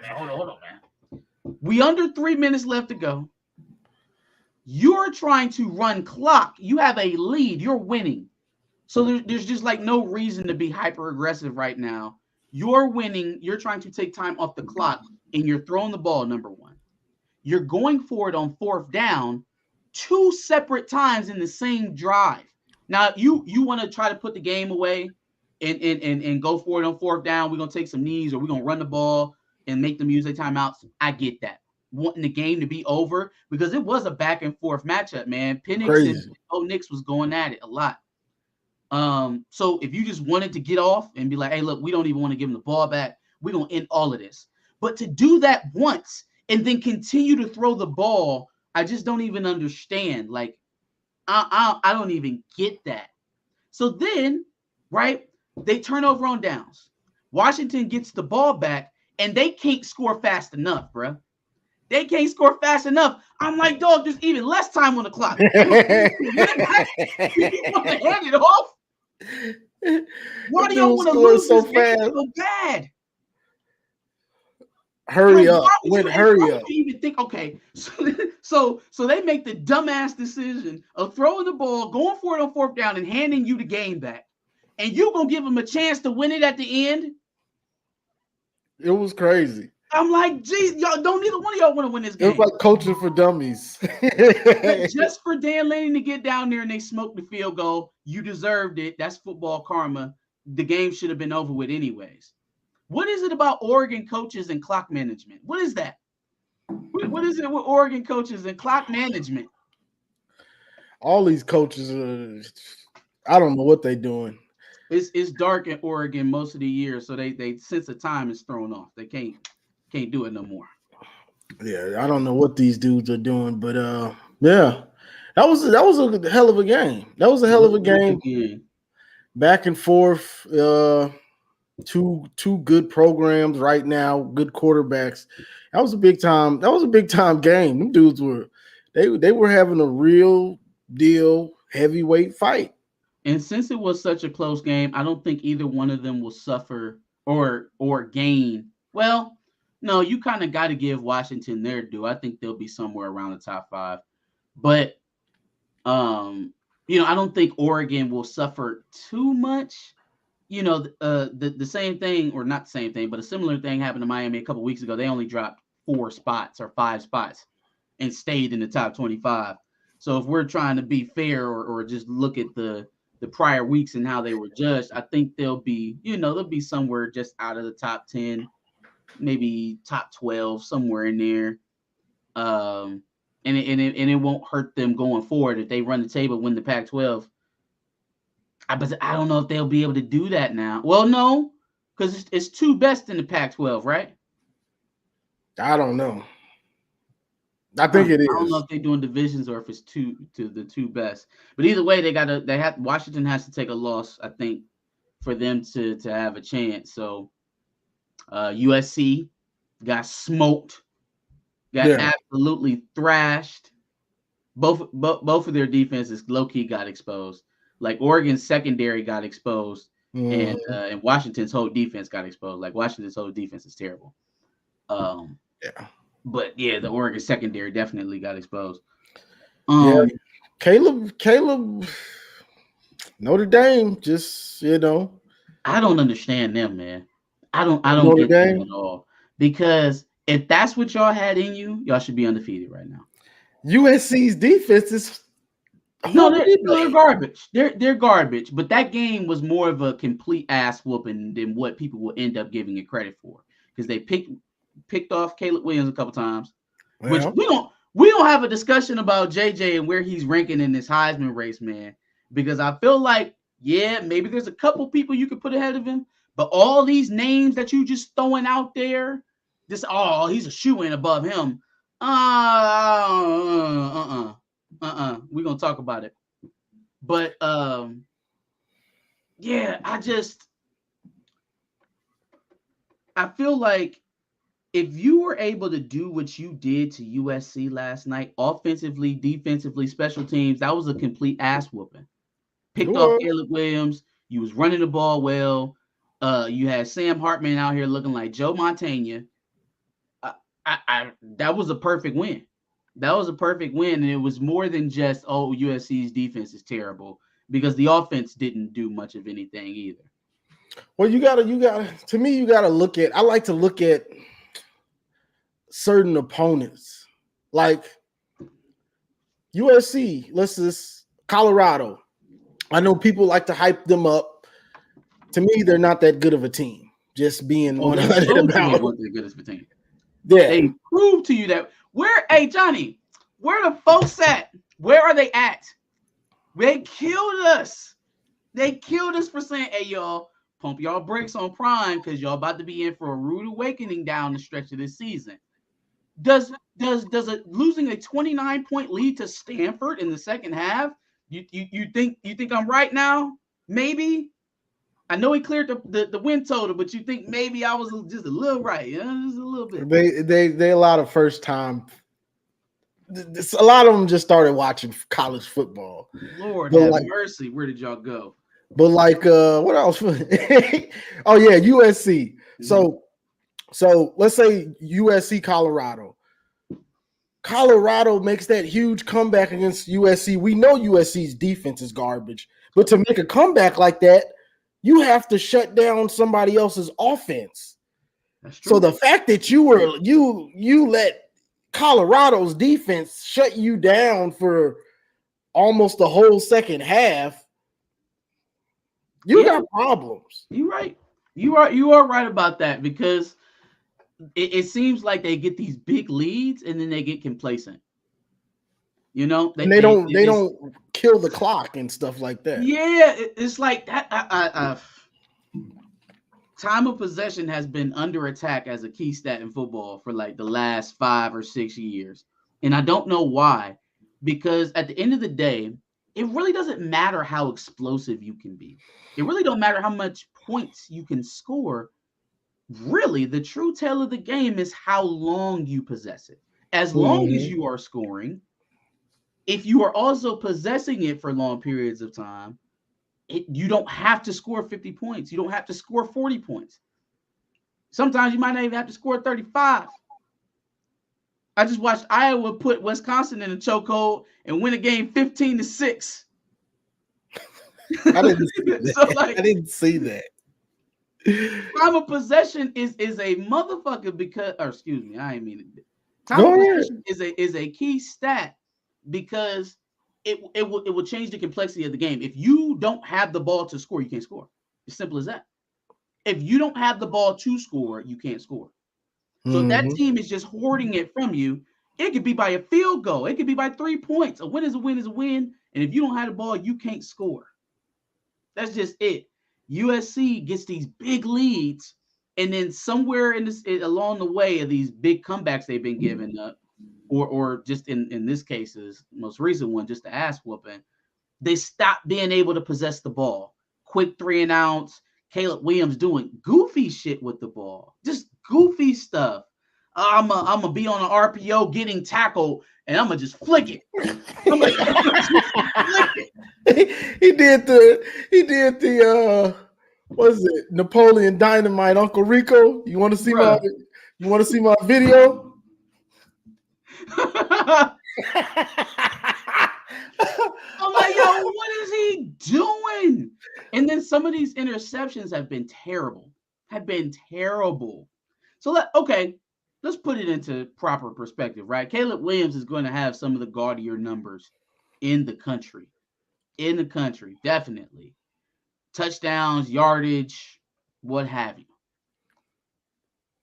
man. We under 3 minutes left to go. You're trying to run clock. You have a lead. You're winning. So there's just like no reason to be hyper aggressive right now. You're winning. You're trying to take time off the clock, and you're throwing the ball, number one. You're going for it on 4th down 2 separate times in the same drive. Now, you want to try to put the game away and go for it on 4th down. We're going to take some knees, or we're going to run the ball and make them use their timeouts. I get that. Wanting the game to be over, because it was a back and forth matchup, man. Penix and Bo Nix was going at it a lot. So if you just wanted to get off and be like, hey, look, we don't even want to give them the ball back, we're going to end all of this. But to do that once and then continue to throw the ball, I just don't even understand. Like, I don't even get that. So then, right, they turn over on downs. Washington gets the ball back, and they can't score fast enough, bro. They can't score fast enough. I'm like, dog, there's even less time on the clock. You want to hand it off? Why do y'all want to lose so fast? So bad? Hurry up. Hurry up. You even think, okay, so they make the dumbass decision of throwing the ball, going for it on 4th down, and handing you the game back. And you going to give them a chance to win it at the end? It was crazy. I'm like, geez, y'all don't neither one of y'all want to win this game. It was like coaching for dummies. Just for Dan Lanning to get down there and they smoked the field goal, you deserved it. That's football karma. The game should have been over with anyways. What is it about Oregon coaches and clock management? What is that? What is it with Oregon coaches and clock management? All these coaches, I don't know what they're doing. It's dark in Oregon most of the year, so they sense of time is thrown off. They can't do it no more. Yeah, I don't know what these dudes are doing, but yeah, that was a hell of a game. That was a hell of a game. Back and forth. Two good programs right now, good quarterbacks. That was a big time game. Them dudes were having a real deal heavyweight fight. And since it was such a close game, I don't think either one of them will suffer or gain. Well, no, you kind of got to give Washington their due. I think they'll be somewhere around the top 5. But I don't think Oregon will suffer too much. The same thing, or not the same thing, but a similar thing happened to Miami a couple weeks ago. They only dropped 4 spots or 5 spots and stayed in the top 25. So if we're trying to be fair or just look at the prior weeks and how they were judged, I think they'll be somewhere just out of the top 10, maybe top 12, somewhere in there. And it won't hurt them going forward if they run the table, win the Pac-12. But I don't know if they'll be able to do that now. Well, no, because it's 2 best in the Pac-12, right? I don't know. I think it is. I don't know if they're doing divisions or if it's the 2 best. But either way, Washington has to take a loss, I think, for them to have a chance. So USC got smoked, got absolutely thrashed. Both of their defenses low-key got exposed. Like Oregon's secondary got exposed, And Washington's whole defense got exposed. Like Washington's whole defense is terrible. Yeah. But yeah, the Oregon secondary definitely got exposed. Yeah. Caleb, Notre Dame, just I don't understand them, man. I don't Notre get them Dame? at all. Because if that's what y'all had in you, y'all should be undefeated right now. USC's defense is No, they're garbage. They're garbage. But that game was more of a complete ass whooping than what people will end up giving it credit for. Because they picked off Caleb Williams a couple times, which we don't have a discussion about JJ and where he's ranking in this Heisman race, man. Because I feel like, yeah, maybe there's a couple people you could put ahead of him, but all these names that you just throwing out there, he's a shoo-in above him. We're gonna talk about it. But yeah, I feel like if you were able to do what you did to USC last night, offensively, defensively, special teams, that was a complete ass whooping. Picked off Caleb Williams. You was running the ball well. You had Sam Hartman out here looking like Joe Montana. That was a perfect win. That was a perfect win, and it was more than just USC's defense is terrible, because the offense didn't do much of anything either. Well, you gotta to me, you gotta look at, I like to look at certain opponents. Like USC, Colorado. I know people like to hype them up. To me, they're not that good of a team. Just being 100 about the good of a team. Yeah. They prove to you that Johnny, where the folks at? Where are they at? They killed us. They killed us for saying, hey, y'all, pump y'all brakes on Prime, because y'all about to be in for a rude awakening down the stretch of this season. Does losing a 29-point lead to Stanford in the second half? You think I'm right now? Maybe. I know he cleared the win total, but you think maybe I was just a little right, just a little bit. They a lot of first time. A lot of them just started watching college football. Lord have mercy, where did y'all go? But what else? Oh yeah, USC. Mm-hmm. So let's say USC Colorado. Colorado makes that huge comeback against USC. We know USC's defense is garbage, but to make a comeback like that, you have to shut down somebody else's offense. That's true. So the fact that you let Colorado's defense shut you down for almost the whole second half, you got problems. You're right. You are right about that, because it seems like they get these big leads and then they get complacent. They don't kill the clock and stuff like that. Yeah, it's like that. Time of possession has been under attack as a key stat in football for like the last 5 or 6 years. And I don't know why, because at the end of the day, it really doesn't matter how explosive you can be. It really don't matter how much points you can score. Really, the true tale of the game is how long you possess it. As long as you are scoring, if you are also possessing it for long periods of time, you don't have to score 50 points. You don't have to score 40 points. Sometimes you might not even have to score 35. I just watched Iowa put Wisconsin in a chokehold and win a game 15-6. I didn't see that. Time of possession is a motherfucker because, or excuse me, I ain't mean it. Time of possession is a key stat, because it will change the complexity of the game. If you don't have the ball to score, you can't score. It's simple as that. If you don't have the ball to score, you can't score. So if that team is just hoarding it from you, it could be by a field goal. It could be by 3 points. A win is a win is a win. And if you don't have the ball, you can't score. That's just it. USC gets these big leads, and then somewhere along the way of these big comebacks they've been giving up, or just in this case's most recent one, just the ass whooping, they stop being able to possess the ball. Quick 3 and outs. Caleb Williams doing goofy shit with the ball, just goofy stuff. I'm gonna be on an RPO getting tackled, and I'm gonna just flick it. He did the what is it? Napoleon Dynamite, Uncle Rico. You want to see Bruh. my video? I'm like, yo, what is he doing? And then some of these interceptions have been terrible. So let's put it into proper perspective, right? Caleb Williams is going to have some of the gaudier numbers in the country. Definitely. Touchdowns, yardage, what have you.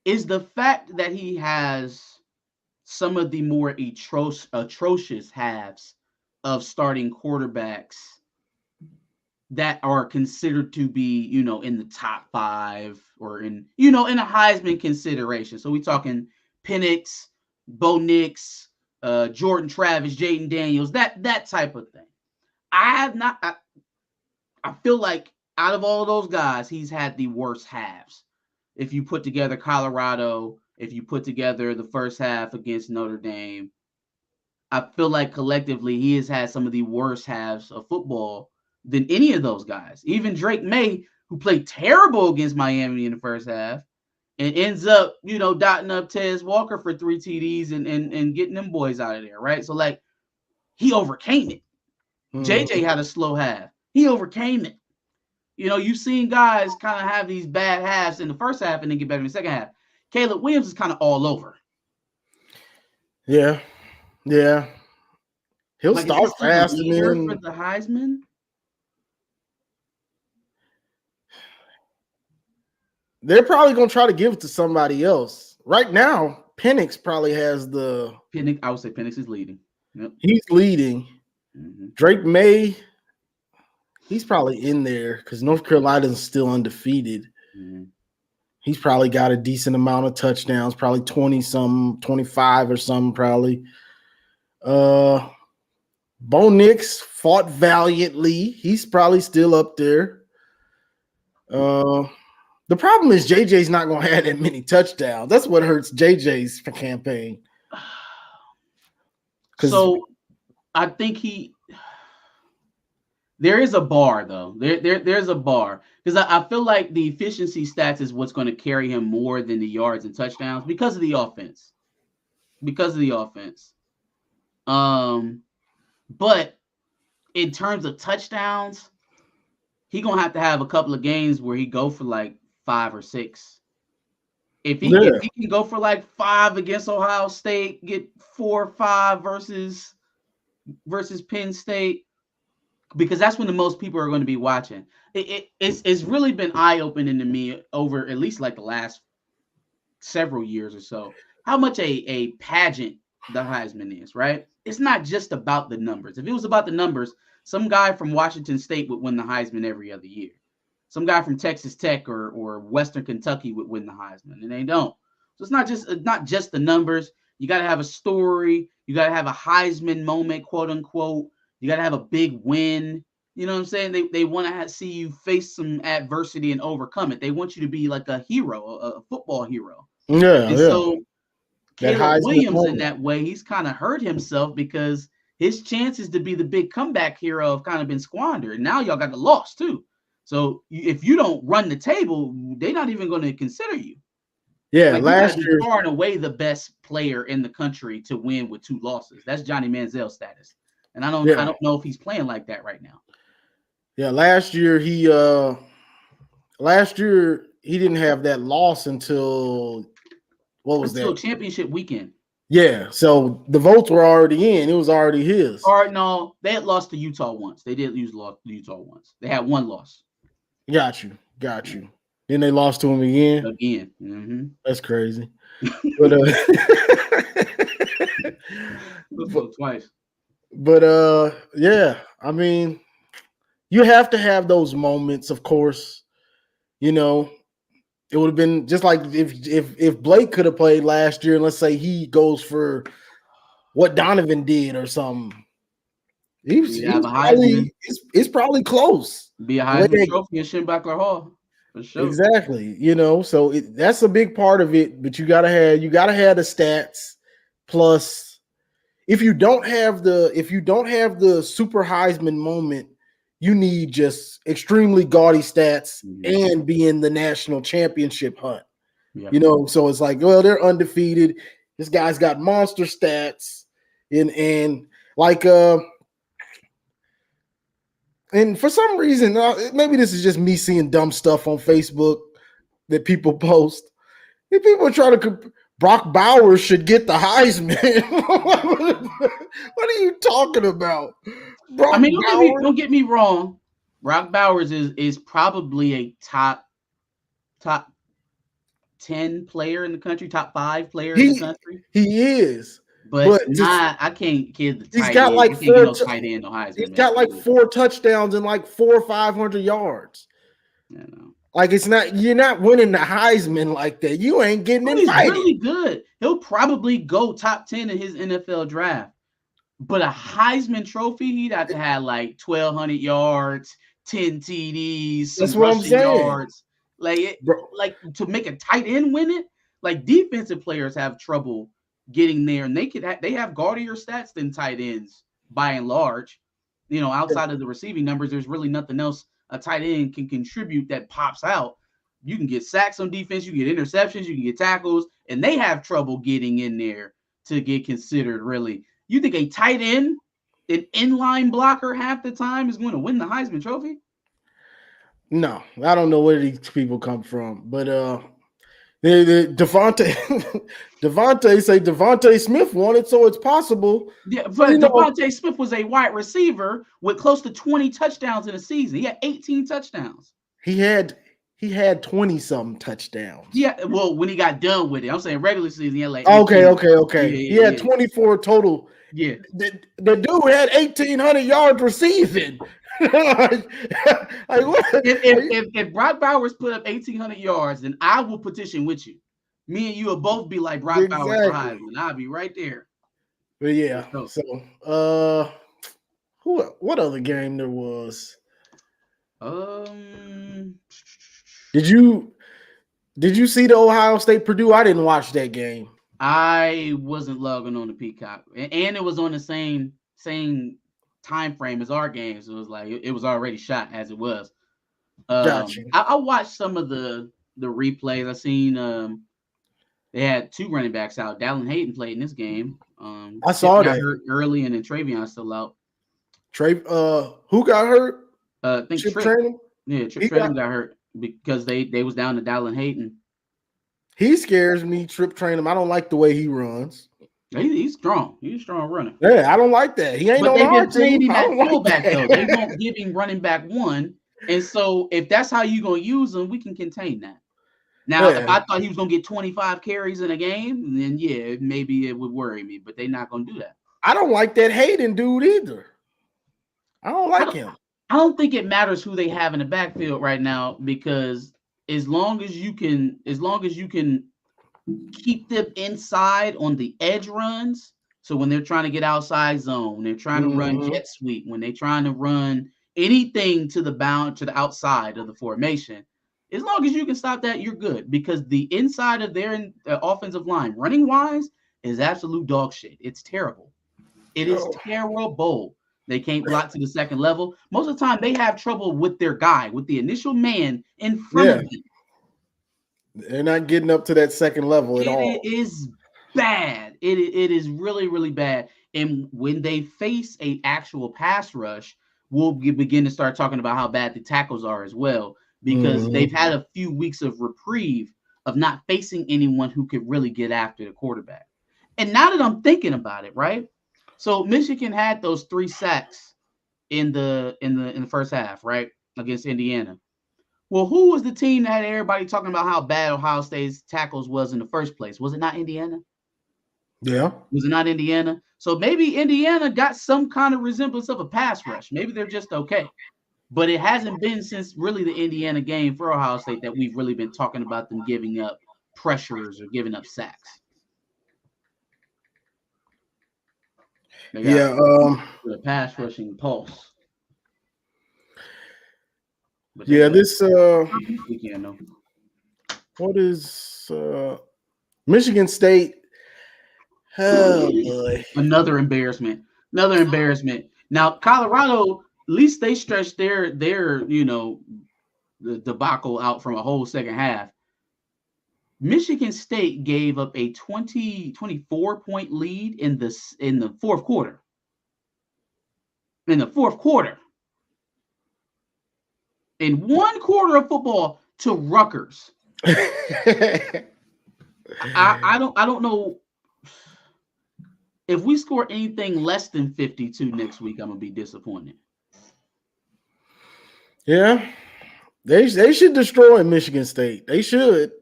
Is the fact that he has some of the more atrocious halves of starting quarterbacks that are considered to be, in the top 5 or in a Heisman consideration. So we talking Penix, Bo Nix, Jordan Travis, Jaden Daniels, that type of thing. I feel like out of all those guys, he's had the worst halves. If you put together Colorado, if you put together the first half against Notre Dame, I feel like collectively he has had some of the worst halves of football than any of those guys. Even Drake May, who played terrible against Miami in the first half and ends up, dotting up Tez Walker for 3 TDs and getting them boys out of there, right? So, like, he overcame it. JJ had a slow half. He overcame it. You've seen guys kind of have these bad halves in the first half and then get better in the second half. Caleb Williams is kind of all over. Yeah. He'll start fast and then for the Heisman. They're probably gonna try to give it to somebody else. Right now, Penix probably has the. I would say Penix is leading. Yep. He's leading. Mm-hmm. Drake May, he's probably in there because North Carolina's still undefeated. Mm-hmm. He's probably got a decent amount of touchdowns, probably 20-something, 25 or something, probably. Bo Nix fought valiantly. He's probably still up there. The problem is JJ's not going to have that many touchdowns. That's what hurts JJ's campaign. So I think there is a bar, though. There's a bar. Because I feel like the efficiency stats is what's going to carry him more than the yards and touchdowns because of the offense. But in terms of touchdowns, he's going to have a couple of games where he go for like 5 or 6. If he can go for like 5 against Ohio State, get 4 or 5 versus Penn State, because that's when the most people are going to be watching. It's really been eye-opening to me over at least like the last several years or so, how much a pageant the Heisman is, right? It's not just about the numbers. If it was about the numbers, some guy from Washington State would win the Heisman every other year. Some guy from Texas Tech or Western Kentucky would win the Heisman, and they don't. So it's not just the numbers. You got to have a story. You got to have a Heisman moment, quote unquote. You got to have a big win. You know what I'm saying? They want to see you face some adversity and overcome it. They want you to be like a hero, a football hero. Yeah. And so Caleb Williams in that way, he's kind of hurt himself because his chances to be the big comeback hero have kind of been squandered. Now y'all got the loss too. So if you don't run the table, they're not even going to consider you. Yeah, like last year, far and away the best player in the country to win with 2 losses. That's Johnny Manziel status, and I don't know if he's playing like that right now. Yeah, last year he didn't have that loss until championship weekend. Yeah, so the votes were already in. It was already his. Or no, they had lost to Utah once. They did lose to Utah once. They had 1 loss. Got you. Then they lost to him again. Mm-hmm. That's crazy. But twice. But yeah, I mean, you have to have those moments, of course. It would have been just like if Blake could have played last year, and let's say he goes for what Donovan did or something. It's probably close. Be a Heisman Trophy in Schembechler Hall. For sure. Exactly. So that's a big part of it, but you gotta have the stats. Plus, if you don't have the super Heisman moment, you need just extremely gaudy stats and be in the national championship hunt. Yeah. You know, so it's like, well, they're undefeated. This guy's got monster stats, and like and for some reason, maybe this is just me seeing dumb stuff on Facebook that people post. If people are trying to Brock Bowers should get the Heisman. What are you talking about? I mean, don't get me wrong. Brock Bowers is probably a top 10 player in the country, top 5 player in the country. He is. But I can't kid the tight end. He's got like no tight end, no Heisman. He's got like 4 touchdowns and like 400 or 500 yards. Yeah, no. Like you're not winning the Heisman like that. You ain't getting invited. He's really good. He'll probably go top 10 in his NFL draft. But a Heisman trophy, he'd have to have like 1,200 yards, 10 TDs, that's what I'm saying. Yards. Like to make a tight end win it. Like defensive players have trouble getting there, and they have gaudier stats than tight ends by and large. You know, outside of the receiving numbers, there's really nothing else a tight end can contribute that pops out. You can get sacks on defense, you can get interceptions, you can get tackles, and they have trouble getting in there to get considered. Really, you think a tight end, an inline blocker half the time is going to win the Heisman Trophy? No, I don't know where these people come from, but Devontae say Devontae Smith won it, so it's possible. Yeah, but Devontae Smith was a wide receiver with close to 20 touchdowns in a season. He had 18 touchdowns. He had 20-something touchdowns. Yeah, well, when he got done with it, I'm saying regular season, he had like 18. Okay. He had 24 total. Yeah, the dude had 1,800 yards receiving. If Brock Bowers put up 1,800 yards, then I will petition with you. Me and you will both be like Brock Bowers for Heisman. I'll be right there. But yeah, so what other game there was? Did you see the Ohio State Purdue? I didn't watch that game. I wasn't logging on the Peacock, and it was on the same time frame as our game, so it was like it was already shot as it was. Gotcha. I watched some of the replays. I seen they had 2 running backs out. Dallin Hayden played in this game. I saw that hurt early, and then Trayvion's still out. Who got hurt? I think Trip Traynham? Yeah, Trip Traynham got hurt because they was down to Dallin Hayden. He scares me, Trip Traynham. I don't like the way he runs. He's strong. He's a strong runner. Yeah, I don't like that. He ain't on our team. I don't like that. Though. They won't give him running back 1. And so if that's how you're going to use him, we can contain that. Now, if I thought he was going to get 25 carries in a game, then yeah, maybe it would worry me. But they're not going to do that. I don't like that Hayden dude either. I don't like him. I don't think it matters who they have in the backfield right now, because as long as you can keep them inside on the edge runs. So when they're trying to get outside zone, they're trying to run jet sweep, when they're trying to run anything to the outside of the formation, as long as you can stop that, you're good, because the inside of their offensive line, running wise, is absolute dog shit. It's terrible. It is terrible. They can't block to the second level. Most of the time, they have trouble with their guy, with the initial man in front of them. They're not getting up to that second level at all. It is bad. It is really, really bad. And when they face an actual pass rush, we'll begin to start talking about how bad the tackles are as well, because they've had a few weeks of reprieve of not facing anyone who could really get after the quarterback. And now that I'm thinking about it, right? So Michigan had those 3 sacks in the first half, right, against Indiana. Well, who was the team that had everybody talking about how bad Ohio State's tackles was in the first place? Was it not Indiana? Yeah. Was it not Indiana? So maybe Indiana got some kind of resemblance of a pass rush. Maybe they're just okay. But it hasn't been since really the Indiana game for Ohio State that we've really been talking about them giving up pressures or giving up sacks. The pass rushing pulse. But this weekend though. What is Michigan State? Oh boy. Another embarrassment. Now Colorado least they stretched their the debacle out from a whole second half. Michigan State gave up a 24-point lead in the fourth quarter. In the fourth quarter. In one quarter of football to Rutgers. I don't know if we score anything less than 52 next week, I'm gonna be disappointed. Yeah. They should destroy Michigan State. They should.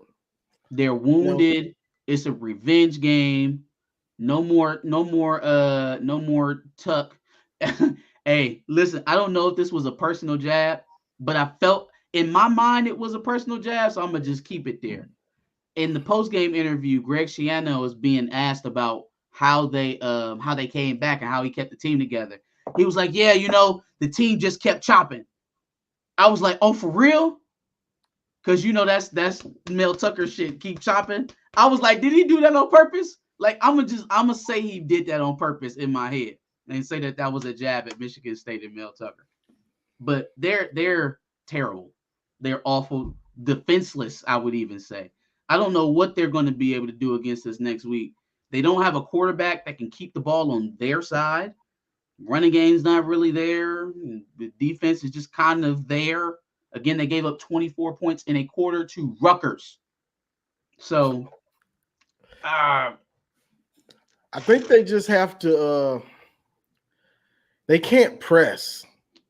They're wounded. No. It's a revenge game. No more tuck. Hey, listen, I don't know if this was a personal jab, but I felt in my mind it was a personal jab, so I'm gonna just keep it there. In the post-game interview, Greg Schiano is being asked about how they came back and how he kept the team together. He was like, yeah, the team just kept chopping. I was like, oh, for real? Because that's Mel Tucker shit, keep chopping. I was like, did he do that on purpose? Like, I'm gonna say he did that on purpose in my head and say that was a jab at Michigan State and Mel Tucker. But they're terrible. They're awful, defenseless, I would even say. I don't know what they're going to be able to do against us next week. They don't have a quarterback that can keep the ball on their side. Running game's not really there. The defense is just kind of there. Again, they gave up 24 points in a quarter to Rutgers. So, I think they just have to. They can't press.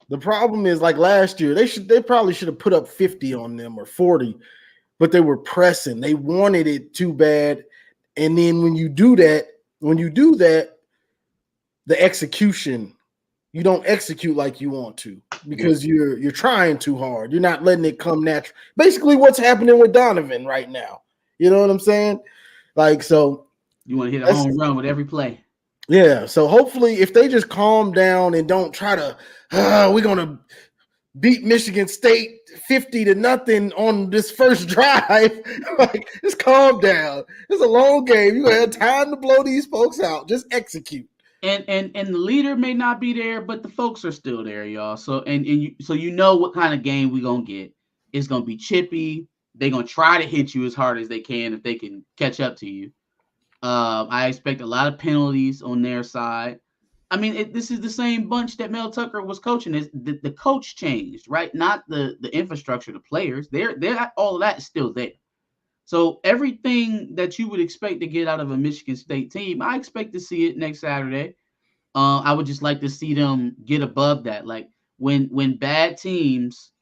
The problem is, like last year, they probably should have put up 50 on them or 40, but they were pressing. They wanted it too bad, and then when you do that, the execution, you don't execute like you want to because you're trying too hard. You're not letting it come natural. Basically, what's happening with Donovan right now. You know what I'm saying? Like, so you want to hit a home run with every play. Yeah. So hopefully, if they just calm down and don't try to, we're gonna beat Michigan State 50-0 on this first drive. Like, just calm down. It's a long game. You're gonna have time to blow these folks out. Just execute. And the leader may not be there, but the folks are still there, y'all. So you know what kind of game we're gonna get. It's gonna be chippy. They're gonna try to hit you as hard as they can if they can catch up to you. I expect a lot of penalties on their side. I mean, this is the same bunch that Mel Tucker was coaching. The coach changed, right? Not the infrastructure, the players. They're all of that is still there. So everything that you would expect to get out of a Michigan State team, I expect to see it next Saturday. I would just like to see them get above that. Like when bad teams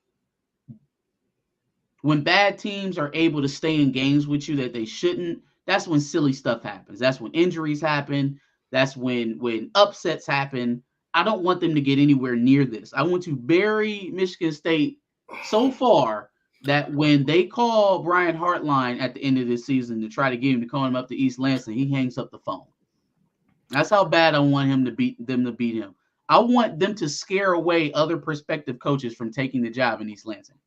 are able to stay in games with you that they shouldn't, that's when silly stuff happens. That's when injuries happen. That's when upsets happen. I don't want them to get anywhere near this. I want to bury Michigan State so far that when they call Brian Hartline at the end of this season to try to get him to call him up to East Lansing, he hangs up the phone. That's how bad I want them to beat him. I want them to scare away other prospective coaches from taking the job in East Lansing.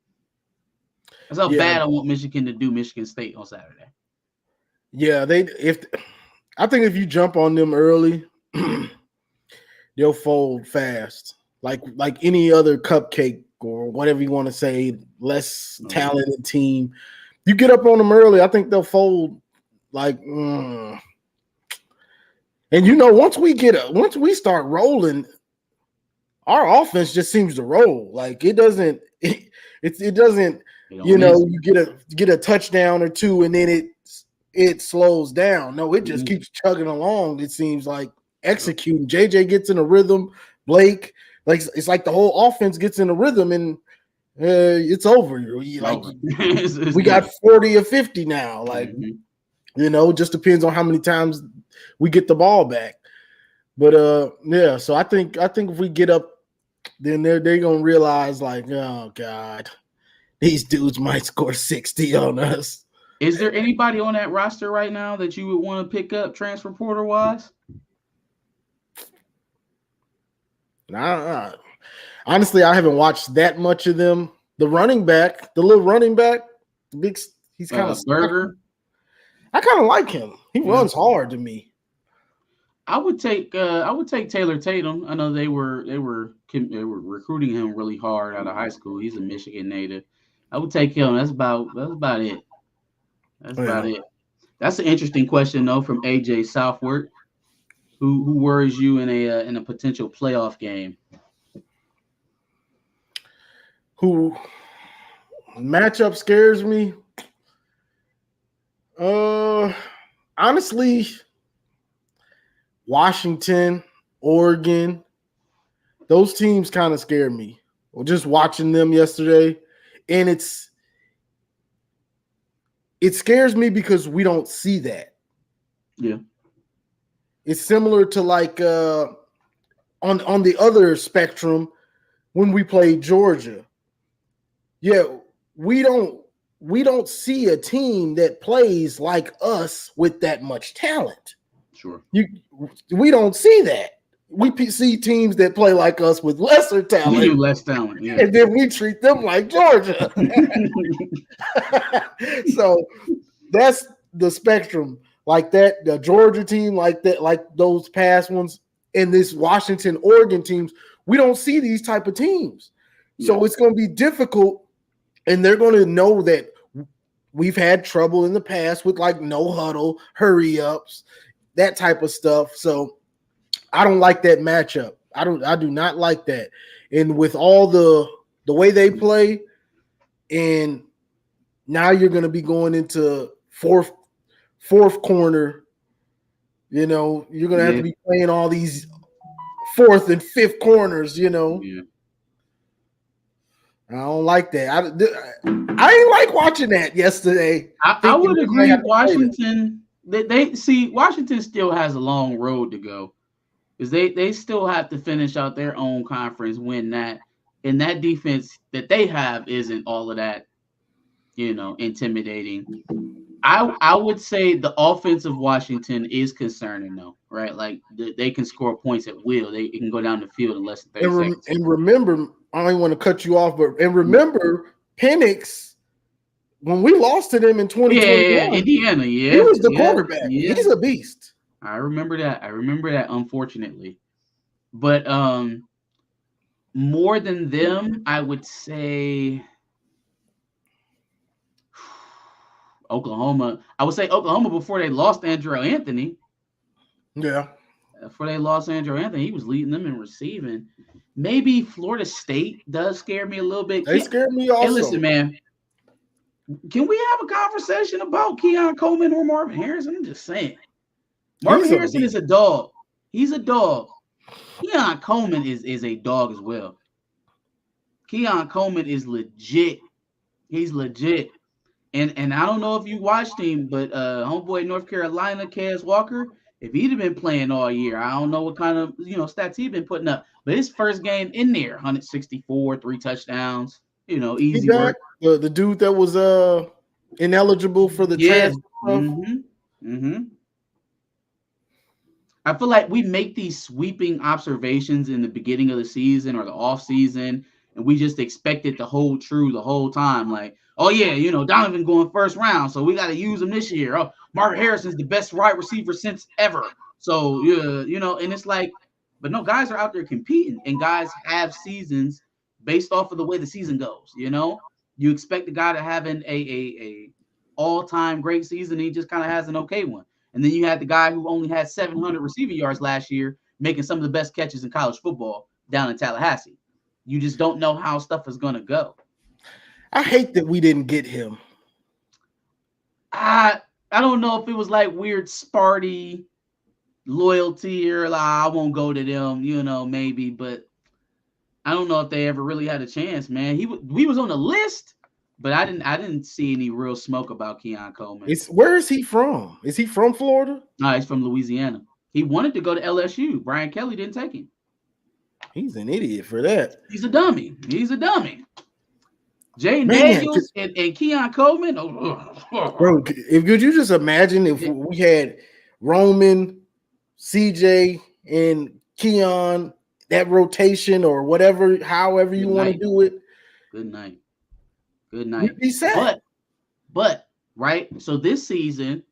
That's how bad I want Michigan to do Michigan State on Saturday. Yeah, I think if you jump on them early, they'll fold fast. Like any other cupcake or whatever you want to say, less talented team. You get up on them early, I think they'll fold. Like, and once we start rolling, our offense just seems to roll. Like it doesn't. You get a touchdown or two, and then it slows down. No, it just keeps chugging along. It seems like executing. JJ gets in a rhythm. Blake, like it's like the whole offense gets in a rhythm, and it's over. We got 40 or 50 now. Like just depends on how many times we get the ball back. But so I think if we get up, then they're gonna realize like, oh God, these dudes might score 60 on us. Is there anybody on that roster right now that you would want to pick up transfer portal wise? Nah. Honestly, I haven't watched that much of them. The little running back, he's kind of Burger. I kind of like him. He runs hard to me. I would take Taylor Tatum. I know they were recruiting him really hard out of high school. He's a Michigan native. I would take him. That's about it. That's about Yeah. it. That's an interesting question though from AJ Southward. Who worries you in a potential playoff game? Who matchup scares me? Honestly, Washington, Oregon, those teams kind of scare me. Well, just watching them yesterday, and it scares me because we don't see that. Yeah. It's similar to like on the other spectrum when we played Georgia. Yeah, we don't see a team that plays like us with that much talent. Sure. We don't see that. We see teams that play like us with lesser talent. Less talent, yeah. And then we treat them like Georgia. So that's the spectrum. Like that, the Georgia team, like that, like those past ones, and this Washington, Oregon teams, we don't see these type of teams. So it's going to be difficult, and they're going to know that we've had trouble in the past with like no huddle, hurry ups, that type of stuff. So I don't like that matchup. I do not like that. And with all the way they play, and now you're going to be going into fourth corner. You know, you're going to have to be playing all these fourth and fifth corners, you know. Yeah. I don't like that. I didn't like watching that yesterday. I would agree. Washington, they see Washington still has a long road to go because they still have to finish out their own conference, win that, and that defense that they have isn't all of that, you know, intimidating. I would say the offense of Washington is concerning though, right? Like they can score points at will. They can go down the field in less than 30 seconds. And remember, I don't want to cut you off, but remember Penix, when we lost to them in 2021, Indiana, he was the quarterback. Yeah. He's a beast. I remember that, unfortunately. But more than them, I would say Oklahoma. I would say Oklahoma before they lost Andrew Anthony. Yeah. Before they lost Andrew Anthony, he was leading them in receiving. Maybe Florida State does scare me a little bit. They scare me also. Hey, listen, man. Can we have a conversation about Keon Coleman or Marvin Harrison? I'm just saying. Marvin Harrison is a dog. He's a dog. Keon Coleman is a dog as well. Keon Coleman is legit. He's legit. And I don't know if you watched him, but homeboy North Carolina, Kaz Walker, if he'd have been playing all year, I don't know what kind of stats he'd been putting up. But his first game in there, 164, 3 touchdowns, easy work. The dude that was ineligible for the transfer. I feel like we make these sweeping observations in the beginning of the season or the off season, and we just expect it to hold true the whole time. Like, oh yeah, Donovan going first round, so we got to use him this year. Oh, Marvin Harrison's the best wide receiver since ever. So and it's like, but no, guys are out there competing, and guys have seasons based off of the way the season goes. You expect the guy to have a all-time great season, and he just kind of has an okay one. And then you had the guy who only had 700 receiving yards last year, making some of the best catches in college football down in Tallahassee. You just don't know how stuff is going to go. I hate that we didn't get him. I don't know if it was like weird Sparty loyalty or like, I won't go to them, maybe. But I don't know if they ever really had a chance, man. He was on the list. But I didn't see any real smoke about Keon Coleman. Where is he from? Is he from Florida? No, he's from Louisiana. He wanted to go to LSU. Brian Kelly didn't take him. He's an idiot for that. He's a dummy. Jay Daniels and Keon Coleman. Bro, could you just imagine if we had Roman, CJ, and Keon, that rotation or whatever, however you want to do it? Good night. We'd be sad. But right. So this season,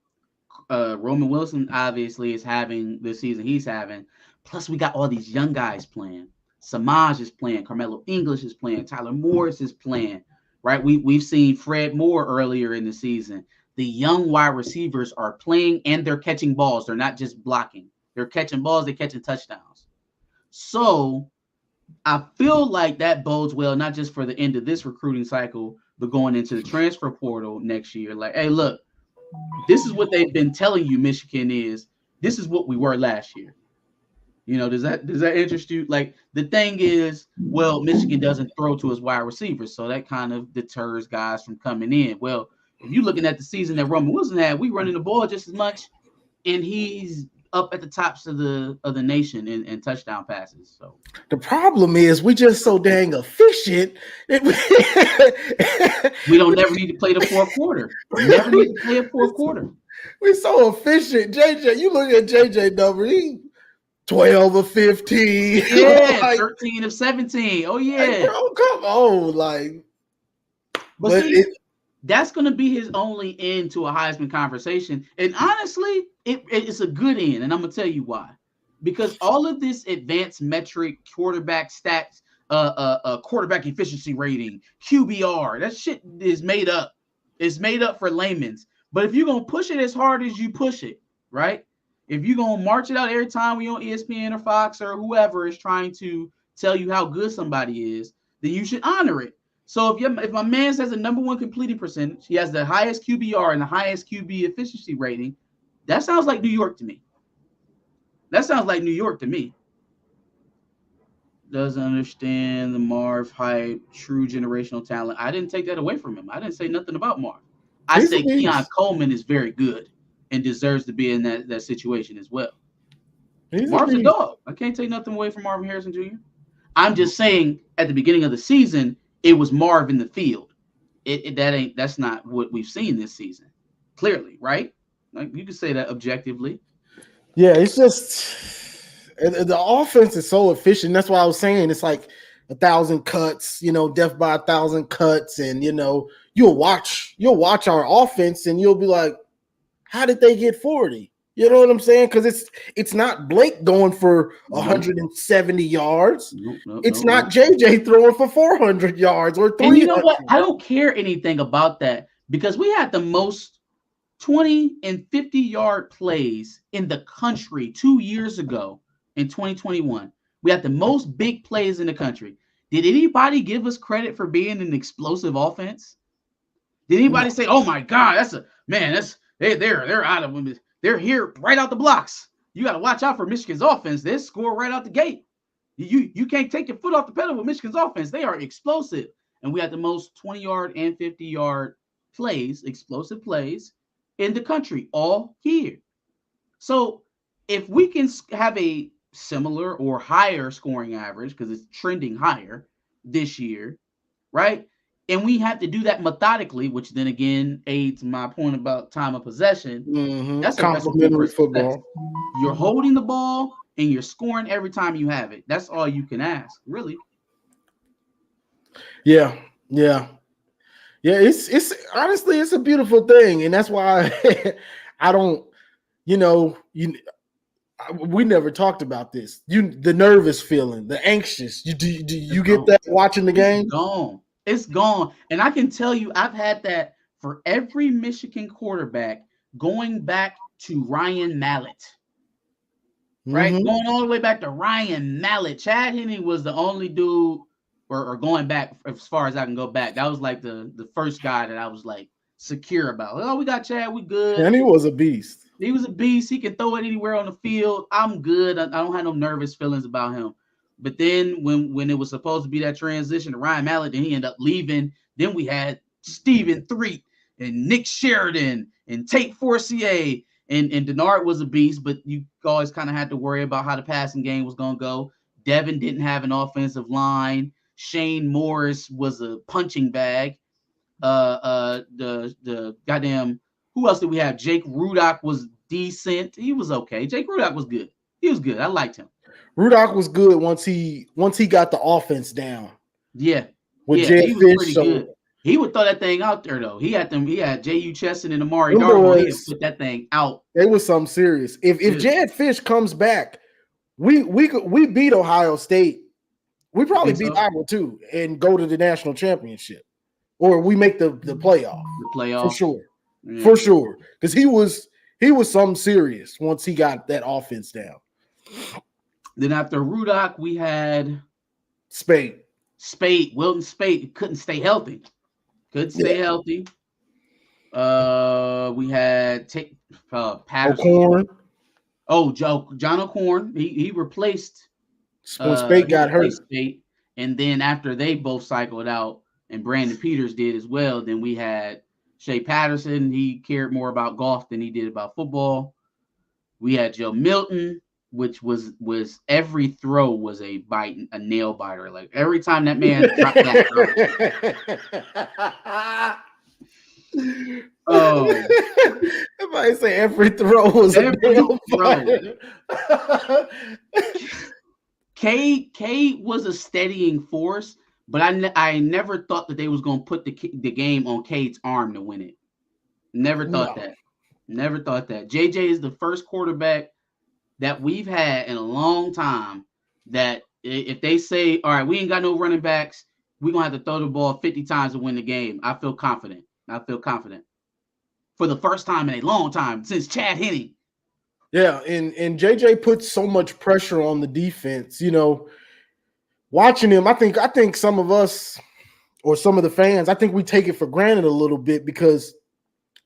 Roman Wilson obviously is having the season he's having. Plus, we got all these young guys playing. Samaj is playing. Carmelo English is playing. Tyler Morris is playing. Right? We've seen Fred Moore earlier in the season. The young wide receivers are playing and they're catching balls. They're not just blocking. They're catching balls. They're catching touchdowns. So I feel like that bodes well, not just for the end of this recruiting cycle, but going into the transfer portal next year. Like, hey, look, this is what they've been telling you, Michigan is. This is what we were last year. You know, does that interest you? Like, the thing is, well, Michigan doesn't throw to his wide receivers, so that kind of deters guys from coming in. Well, if you're looking at the season that Roman Wilson had, we running the ball just as much, and he's up at the tops of the nation in touchdown passes. So the problem is we just so dang efficient. We don't never need to play the fourth quarter. Never need to play a fourth quarter. We're so efficient. JJ, you look at JJ number, he 12 of 15. Yeah, like, 13 of 17. Oh, yeah. Like, bro, come on. Like, but see, that's going to be his only end to a Heisman conversation. And honestly, it's a good end. And I'm going to tell you why. Because all of this advanced metric quarterback stats, quarterback efficiency rating, QBR, that shit is made up. It's made up for layman's. But if you're going to push it as hard as you push it, right? If you're going to march it out every time we on ESPN or Fox or whoever is trying to tell you how good somebody is, then you should honor it. So if my man says the number one completing percentage, he has the highest QBR and the highest QB efficiency rating, that sounds like New York to me. Doesn't understand the Marv hype, true generational talent. I didn't take that away from him. I didn't say nothing about Marv. I say Keon Coleman is very good and deserves to be in that situation as well. Marv's a dog. I can't take nothing away from Marvin Harrison Jr. I'm just saying at the beginning of the season, it was Marv in the field. That's not what we've seen this season. Clearly, right? Like, you can say that objectively. Yeah, it's just the offense is so efficient. That's why I was saying it's like 1,000 cuts, death by 1,000 cuts, and you'll watch our offense and you'll be like, how did they get 40? You know what I'm saying? Because it's not Blake going for 170 yards. It's not JJ throwing for 400 yards or 300. And you know what? I don't care anything about that because we had the most 20 and 50-yard plays in the country 2 years ago in 2021. We had the most big plays in the country. Did anybody give us credit for being an explosive offense? Did anybody say, "Oh my God, they're out of them. They're here right out the blocks. You got to watch out for Michigan's offense. They score right out the gate. You can't take your foot off the pedal with Michigan's offense. They are explosive." And we had the most 20-yard and 50-yard plays, explosive plays in the country all year. So if we can have a similar or higher scoring average, because it's trending higher this year, right? And we have to do that methodically, which then again aids my point about time of possession. Mm-hmm. That's complementary football. You're holding the ball and you're scoring every time you have it. That's all you can ask, really. Yeah. It's honestly, it's a beautiful thing, and that's why I don't. We never talked about this. The nervous feeling, the anxious. Do you get that watching the game? It's gone. And I can tell you, I've had that for every Michigan quarterback going back to Ryan Mallett. Right? Mm-hmm. Going all the way back to Ryan Mallett. Chad Henne was the only dude, or going back as far as I can go back. That was like the first guy that I was like secure about. Oh, we got Chad, we good. And he was a beast. He was a beast. He can throw it anywhere on the field. I'm good. I don't have no nervous feelings about him. But then when it was supposed to be that transition to Ryan Mallett, then he ended up leaving. Then we had Stephen Threet and Nick Sheridan and Tate Forcier. And Denard was a beast, but you always kind of had to worry about how the passing game was going to go. Devin didn't have an offensive line. Shane Morris was a punching bag. The goddamn, who else did we have? Jake Rudock was decent. He was okay. Jake Rudock was good. He was good. I liked him. Rudock was good once he got the offense down. Yeah. With Jay Fish, so He would throw that thing out there though. He had J.U. Chesson and Amari Them Darboh. He boys, put that thing out. it was something serious. If Jed Fish comes back, we beat Ohio State. We probably beat Iowa too and go to the national championship, or we make the playoff. The playoff for sure, for sure. Because he was something serious once he got that offense down. Then after Rudock, we had Spade, Wilton Spade couldn't stay healthy. Healthy. We had Patterson. O'Corn. Oh, John O'Corn. He replaced. When Spade got hurt. Spade. And then after they both cycled out, and Brandon Peters did as well, then we had Shea Patterson. He cared more about golf than he did about football. We had Joe Milton, which was every throw was a nail biter. Like every time that man dropped that. Oh, everybody say every throw was a nail biter. Cade was a steadying force, but I never thought that they was gonna put the game on Cade's arm to win it. Never thought that. JJ is the first quarterback that we've had in a long time that if they say, all right, we ain't got no running backs, we're going to have to throw the ball 50 times to win the game. I feel confident. For the first time in a long time since Chad Henne. Yeah, and JJ puts so much pressure on the defense. You know, watching him, I think some of us or some of the fans, I think we take it for granted a little bit because,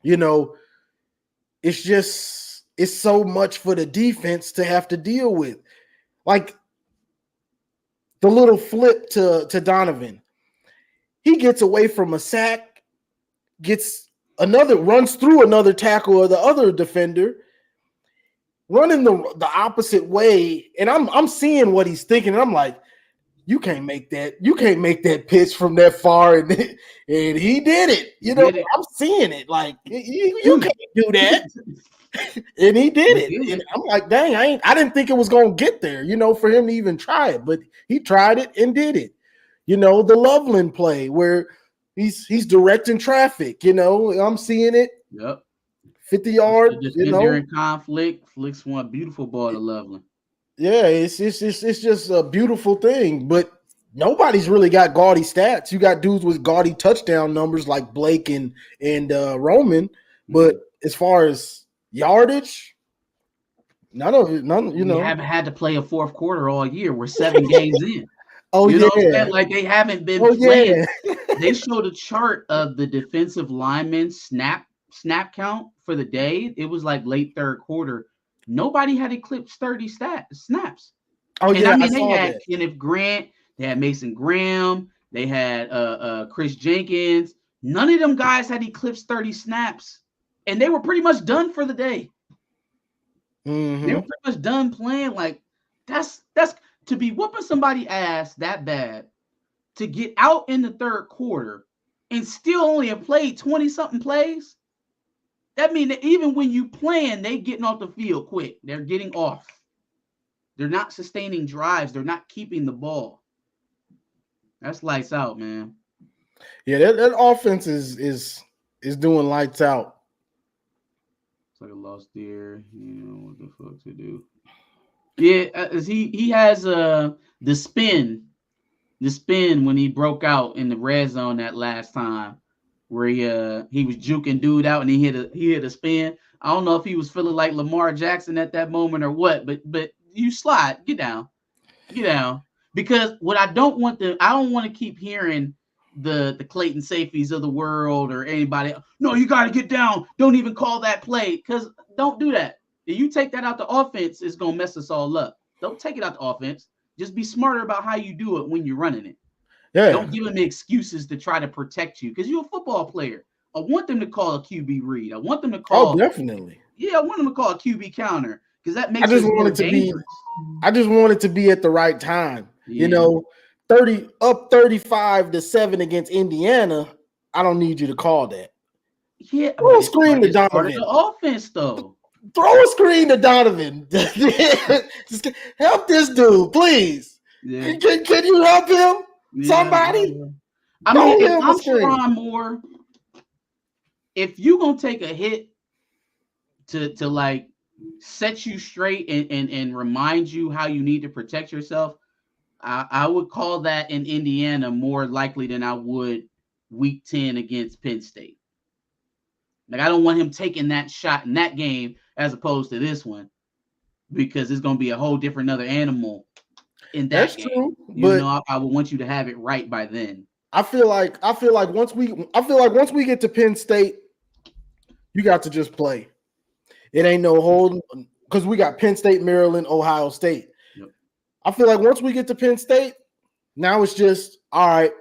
you know, it's so much for the defense to have to deal with. Like the little flip to Donovan. He gets away from a sack, runs through another tackle or the other defender, running the opposite way. And I'm seeing what he's thinking. And I'm like, you can't make that pitch from that far. And he did it. You know, I'm seeing it. Like, you can't do that. And he did it. And I'm like, dang, I didn't think it was going to get there, you know, for him to even try it. But he tried it and did it. You know, the Loveland play where he's directing traffic, you know, I'm seeing it. Yep. 50 yards, you know. During conflict, flicks one beautiful ball to Loveland. Yeah, it's just a beautiful thing. But nobody's really got gaudy stats. You got dudes with gaudy touchdown numbers like Blake and Roman. But as far as yardage, none, you know. We haven't had to play a fourth quarter all year. We're 7 games in. Oh, you know what I'm saying? Like they haven't been playing. Yeah. They showed a chart of the defensive linemen snap count for the day. It was like late third quarter. Nobody had eclipsed 30 snaps. Oh, and yeah. I mean, they had Kenneth Grant, they had Mason Graham, they had Chris Jenkins. None of them guys had eclipsed 30 snaps. And they were pretty much done for the day. Mm-hmm. They were pretty much done playing. Like that's to be whooping somebody's ass that bad, to get out in the third quarter and still only have played 20-something plays. That means that even when you playing, they getting off the field quick. They're getting off. They're not sustaining drives. They're not keeping the ball. That's lights out, man. Yeah, that offense is doing lights out. It's like a lost deer. You know what the fuck to do. Yeah, he has the spin when he broke out in the red zone that last time, where he was juking dude out and he hit a spin. I don't know if he was feeling like Lamar Jackson at that moment or what, but you slide, get down, because what I don't want to keep hearing the Clayton Safeties of the world or anybody. No, you got to get down. Don't even call that play, because don't do that. If you take that out the offense, it's going to mess us all up. Don't take it out the offense. Just be smarter about how you do it when you're running it. Yeah. Don't give them excuses to try to protect you, because you're a football player. I want them to call a QB read. I want them to call. Oh, definitely. Yeah, I want them to call a QB counter, because that makes I just want it to be at the right time. Yeah. You know, 35-7 against Indiana. I don't need you to call that. Yeah, throw a screen to Donovan. The offense, though. Throw a screen to Donovan. Just help this dude, please. Yeah. Can you help him? Yeah, somebody? I Don't mean, if live I'm with Scream. Sharon Moore, if you gonna take a hit to like set you straight and remind you how you need to protect yourself, I would call that in Indiana more likely than I would week 10 against Penn State. Like, I don't want him taking that shot in that game as opposed to this one, because it's going to be a whole different other animal in that That's game. true, You but know, I would want you to have it right by then. I feel like once we get to Penn State, you got to just play. It ain't no hold, because we got Penn State, Maryland, Ohio State. Yep. I feel like once we get to Penn State, now it's just all right.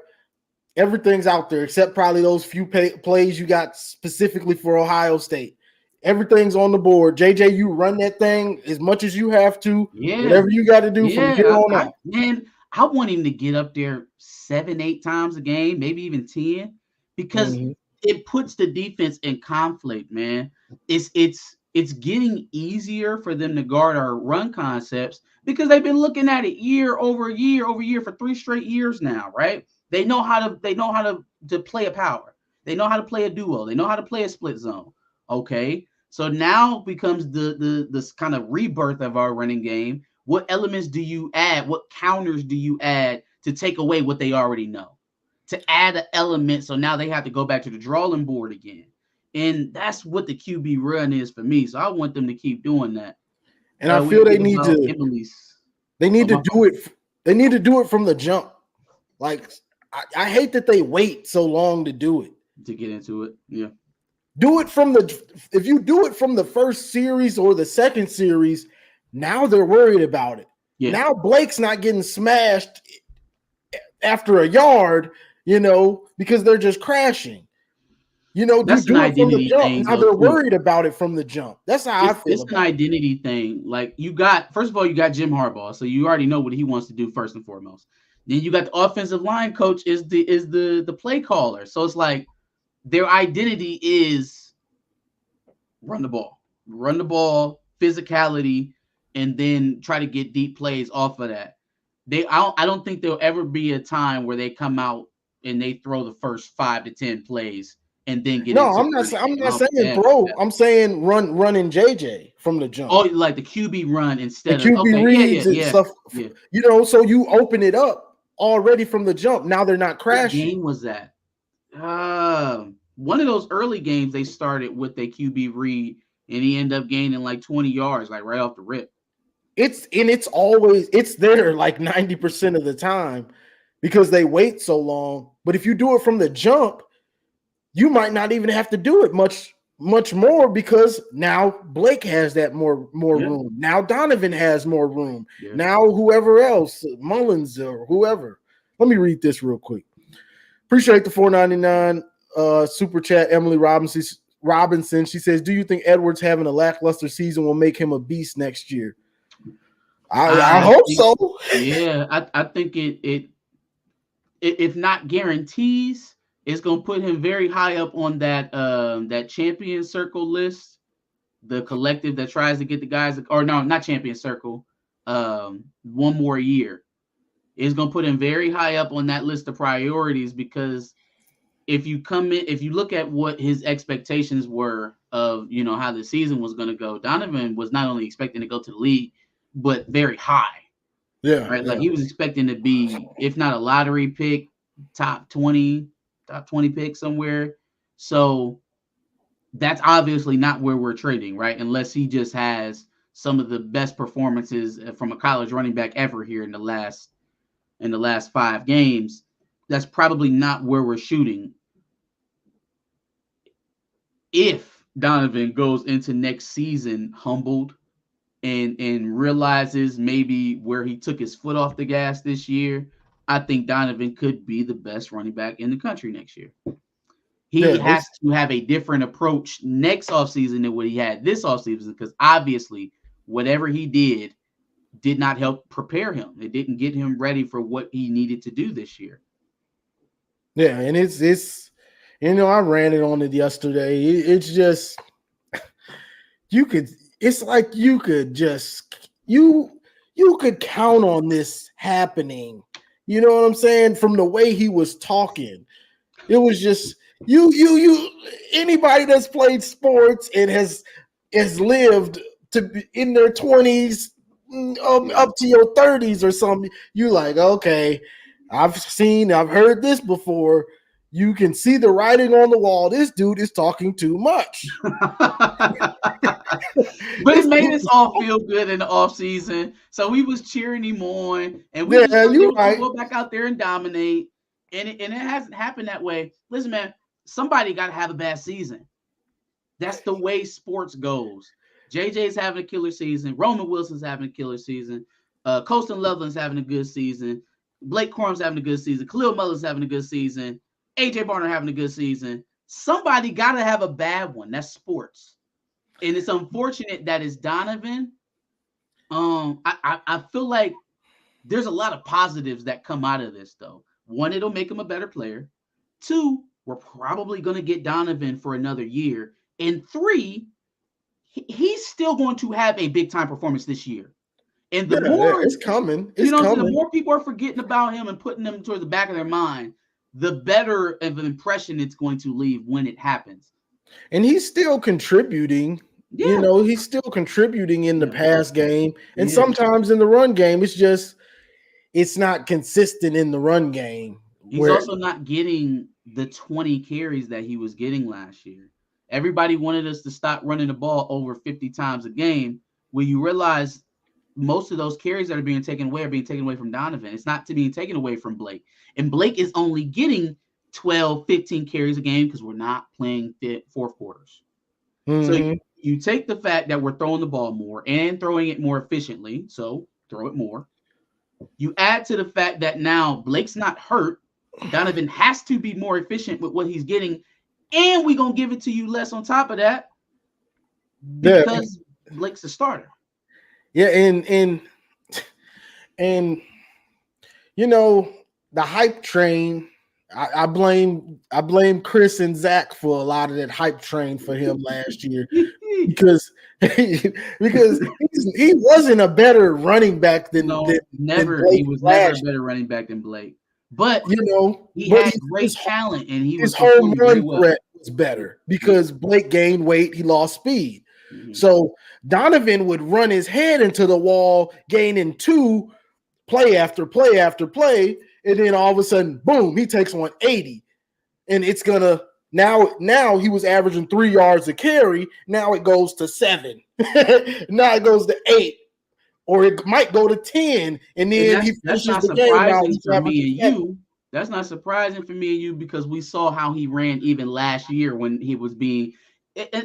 Everything's out there except probably those few plays you got specifically for Ohio State. Everything's on the board. JJ, you run that thing as much as you have to. Yeah. Whatever you got to do from here on out. Man, I want him to get up there 7-8 times a game, maybe even 10, because it puts the defense in conflict, man. It's getting easier for them to guard our run concepts because they've been looking at it year over year for 3 straight years now, right? They know how to play a power. They know how to play a duo. They know how to play a split zone. Okay. So now becomes this kind of rebirth of our running game. What elements do you add? What counters do you add to take away what they already know? To add an element, so now they have to go back to the drawing board again. And that's what the QB run is for me. So I want them to keep doing that. And I feel they need to do it. They need to do it from the jump. Like, I hate that they wait so long to do it. To get into it. Yeah. Do it if you do it from the first series or the second series, now they're worried about it. Yeah. Now Blake's not getting smashed after a yard, because they're just crashing. That's an identity thing. Now they're worried about it from the jump. That's how I feel. It's an identity thing. Like, first of all, you got Jim Harbaugh, so you already know what he wants to do first and foremost. Then you got the offensive line coach is the play caller. So it's like their identity is run the ball, physicality, and then try to get deep plays off of that. I don't think there'll ever be a time where they come out and they throw the first 5 to 10 plays and then get. No, I'm not saying throw. I'm saying running JJ from the jump. Oh, like the QB run instead the QB reads and stuff. Yeah. So you open it up already from the jump. Now they're not crashing. What game was that? One of those early games they started with a QB read and he ended up gaining like 20 yards, like right off the rip. It's there like 90% of the time because they wait so long. But if you do it from the jump, you might not even have to do it much more because now Blake has that more room. Now Donovan has more room. Yeah. Now whoever else, Mullins or whoever. Let me read this real quick. Appreciate the $4.99 super chat. Emily Robinson. She says, "Do you think Edwards having a lackluster season will make him a beast next year?" I hope so. Yeah, I think it if not guarantees, it's gonna put him very high up on that champion circle list, the collective that tries to get the guys, or no, not champion circle, one more year. It's gonna put him very high up on that list of priorities because if you look at what his expectations were of how the season was gonna go, Donovan was not only expecting to go to the league, but very high. Yeah. Right. Like he was expecting to be, if not a lottery pick, top 20 pick somewhere. So that's obviously not where we're trading, right? Unless he just has some of the best performances from a college running back ever here in the last 5 games. That's probably not where we're shooting. If Donovan goes into next season humbled and realizes maybe where he took his foot off the gas this year, I think Donovan could be the best running back in the country next year. He has to have a different approach next offseason than what he had this offseason because obviously whatever he did not help prepare him. It didn't get him ready for what he needed to do this year. Yeah, and it's I ran it on it yesterday. It's just it's like you could count on this happening, You know what I'm saying? From the way he was talking, it was just you. Anybody that's played sports and has lived to be in their 20s up to your 30s or something, you like, okay, I've heard this before. You can see the writing on the wall. This dude is talking too much. But it made us all feel good in the off season. So we was cheering him on, and we just thought they were gonna go back out there and dominate. And it hasn't happened that way. Listen, man, somebody got to have a bad season. That's the way sports goes. JJ's having a killer season. Roman Wilson's having a killer season. Colston Loveland's having a good season. Blake Corum's having a good season. Khalil Muller's having a good season. AJ Barner having a good season. Somebody got to have a bad one. That's sports. And it's unfortunate that it's Donovan. I feel like there's a lot of positives that come out of this, though. One, it'll make him a better player. Two, we're probably going to get Donovan for another year. And three, he's still going to have a big-time performance this year. And the more it's coming, the more people are forgetting about him and putting him towards the back of their mind, the better of an impression it's going to leave when it happens. And he's still contributing. Yeah. You know, he's still contributing in the pass game. And sometimes in the run game, it's not consistent in the run game. He's also not getting the 20 carries that he was getting last year. Everybody wanted us to stop running the ball over 50 times a game. When you realize most of those carries that are being taken away from Donovan. It's not being taken away from Blake. And Blake is only getting 12, 15 carries a game because we're not playing fourth quarters. Mm-hmm. So you take the fact that we're throwing the ball more and throwing it more efficiently, so throw it more. You add to the fact that now Blake's not hurt. Donovan has to be more efficient with what he's getting, and we're going to give it to you less on top of that because Blake's the starter. Yeah, and you know, the hype train, I blame Chris and Zach for a lot of that hype train for him last year because he wasn't a better running back than never. Than he was never a better running back than Blake. But you know, he had great talent, and his home run threat was better because Blake gained weight, he lost speed. Mm-hmm. So Donovan would run his head into the wall, gaining 2 play after play after play, and then all of a sudden, boom, he takes 180. And it's gonna now he was averaging 3 yards a carry. Now it goes to 7. Now it goes to 8. Or it might go to 10, and then he finishes the game out. That's not surprising for me and you because we saw how he ran even last year when he was being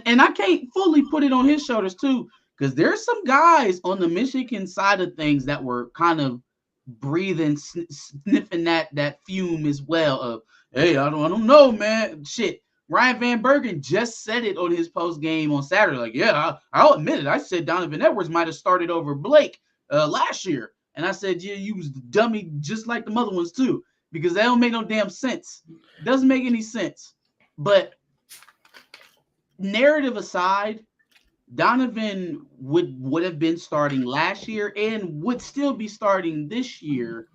and I can't fully put it on his shoulders too, because there's some guys on the Michigan side of things that were kind of breathing, sniffing that fume as well of, hey, I don't know, man. Shit. Ryan Van Bergen just said it on his post game on Saturday. Like, yeah, I'll admit it. I said Donovan Edwards might have started over Blake last year. And I said, yeah, you was the dummy just like the other ones too, because that don't make no damn sense. Doesn't make any sense. But narrative aside, Donovan would have been starting last year and would still be starting this year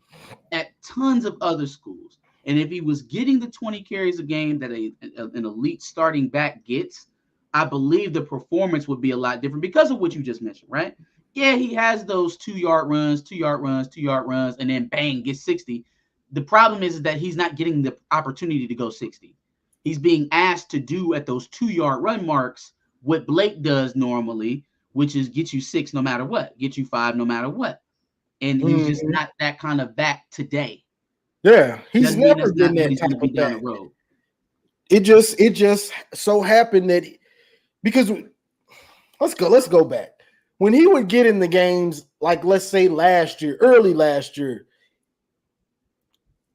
at tons of other schools. And if he was getting the 20 carries a game that an elite starting back gets, I believe the performance would be a lot different because of what you just mentioned, right? Yeah, he has those 2-yard runs, 2-yard runs, 2-yard runs, and then bang, gets 60. The problem is that he's not getting the opportunity to go 60. He's being asked to do at those 2-yard run marks what Blake does normally, which is get you 6 no matter what, get you 5 no matter what. And he's just not that kind of back today. Yeah, he's never been that type of back. It just so happened that because let's go back. When he would get in the games, like let's say early last year,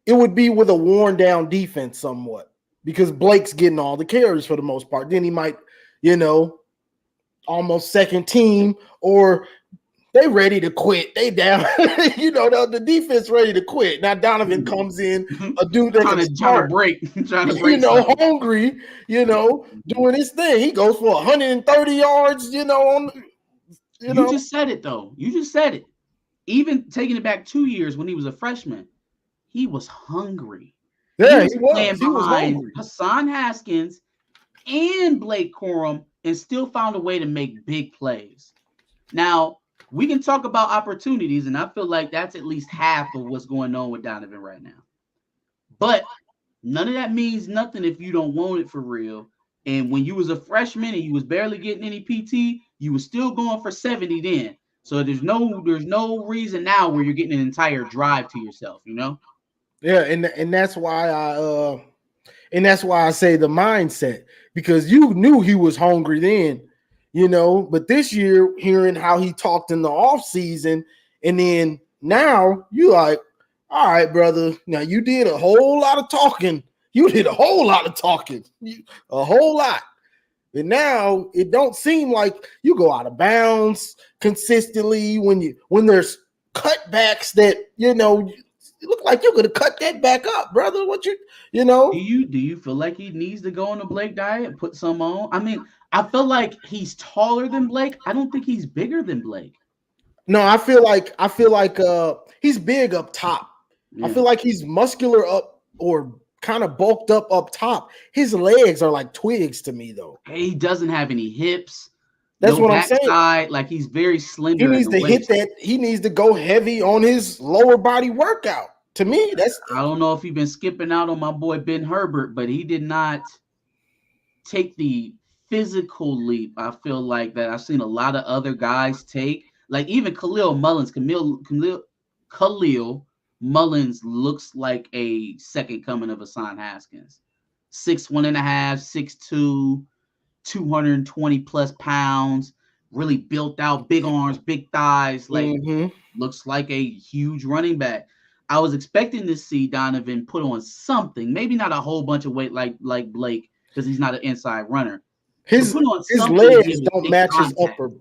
it would be with a worn down defense somewhat because Blake's getting all the carries for the most part. Then he might, almost second team, or they ready to quit. They down, the defense ready to quit. Now Donovan comes in, a dude that can start, break, hungry, doing his thing. He goes for 130 yards, You just said it though. You just said it. Even taking it back 2 years when he was a freshman, he was hungry. Yeah, he was playing he was behind hungry. Hassan Haskins and Blake Corum and still found a way to make big plays. Now, we can talk about opportunities, and I feel like that's at least half of what's going on with Donovan right now. But none of that means nothing if you don't want it for real. And when you was a freshman and you was barely getting any PT, you was still going for 70 then. So there's no reason now where you're getting an entire drive to yourself, you know? Yeah, and that's why I say the mindset, because you knew he was hungry then, you know, but this year, hearing how he talked in the offseason, and then now you like, all right, brother, now you did a whole lot of talking. You did a whole lot of talking, a whole lot. And now it don't seem like you go out of bounds consistently when there's cutbacks that, you know, it look like you could have cut that back up, brother. You know? Do you feel like he needs to go on the Blake diet and put some on? I mean, I feel like he's taller than Blake. I don't think he's bigger than Blake. No, I feel like he's big up top. Yeah. I feel like he's muscular up or kind of bulked up top. His legs are like twigs to me, though. He doesn't have any hips. That's what I'm saying. Like he's very slender. He needs to hit that. He needs to go heavy on his lower body workout. To me, I don't know if he's been skipping out on my boy Ben Herbert, but he did not take the physical leap. I feel like that I've seen a lot of other guys take. Like even Khalil Mullins looks like a second coming of Hassan Haskins. 6'1.5", 6'2", 220 plus pounds, really built out, big arms, big thighs, like looks like a huge running back. I was expecting to see Donovan put on something, maybe not a whole bunch of weight like Blake, because he's not an inside runner. His legs don't match his upper.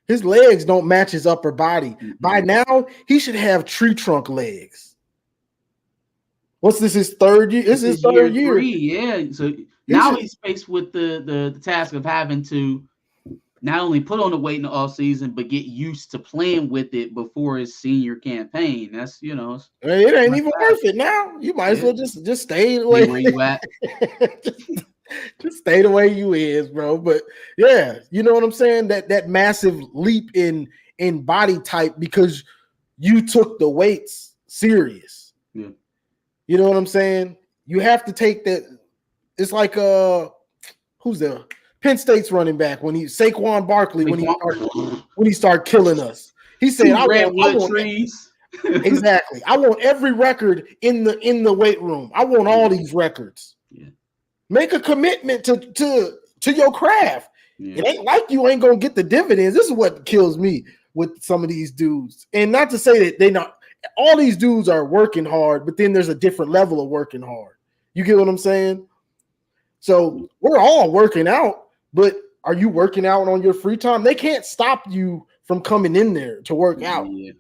His legs don't match his upper body. Mm-hmm. By now, he should have tree trunk legs. What's this? His third year? This is his third year. 3, yeah. So now he's faced with the task of having to not only put on the weight in the off season, but get used to playing with it before his senior campaign. That's, you know, it ain't even worth it now. You might as well just stay the way where you at. just stay the way you is, bro. But yeah, you know what I'm saying? That massive leap in body type because you took the weights serious. Yeah. You know what I'm saying? You have to take that. It's like who's the Penn State's running back Saquon Barkley when he started killing us. He said, "I want trees." Exactly. I want every record in the weight room. I want all these records. Yeah. Make a commitment to your craft. Yeah. It ain't like you ain't gonna get the dividends. This is what kills me with some of these dudes. And not to say that they not. All these dudes are working hard, but then there's a different level of working hard. You get what I'm saying? So we're all working out, but are you working out on your free time? They can't stop you from coming in there to work out. Yeah.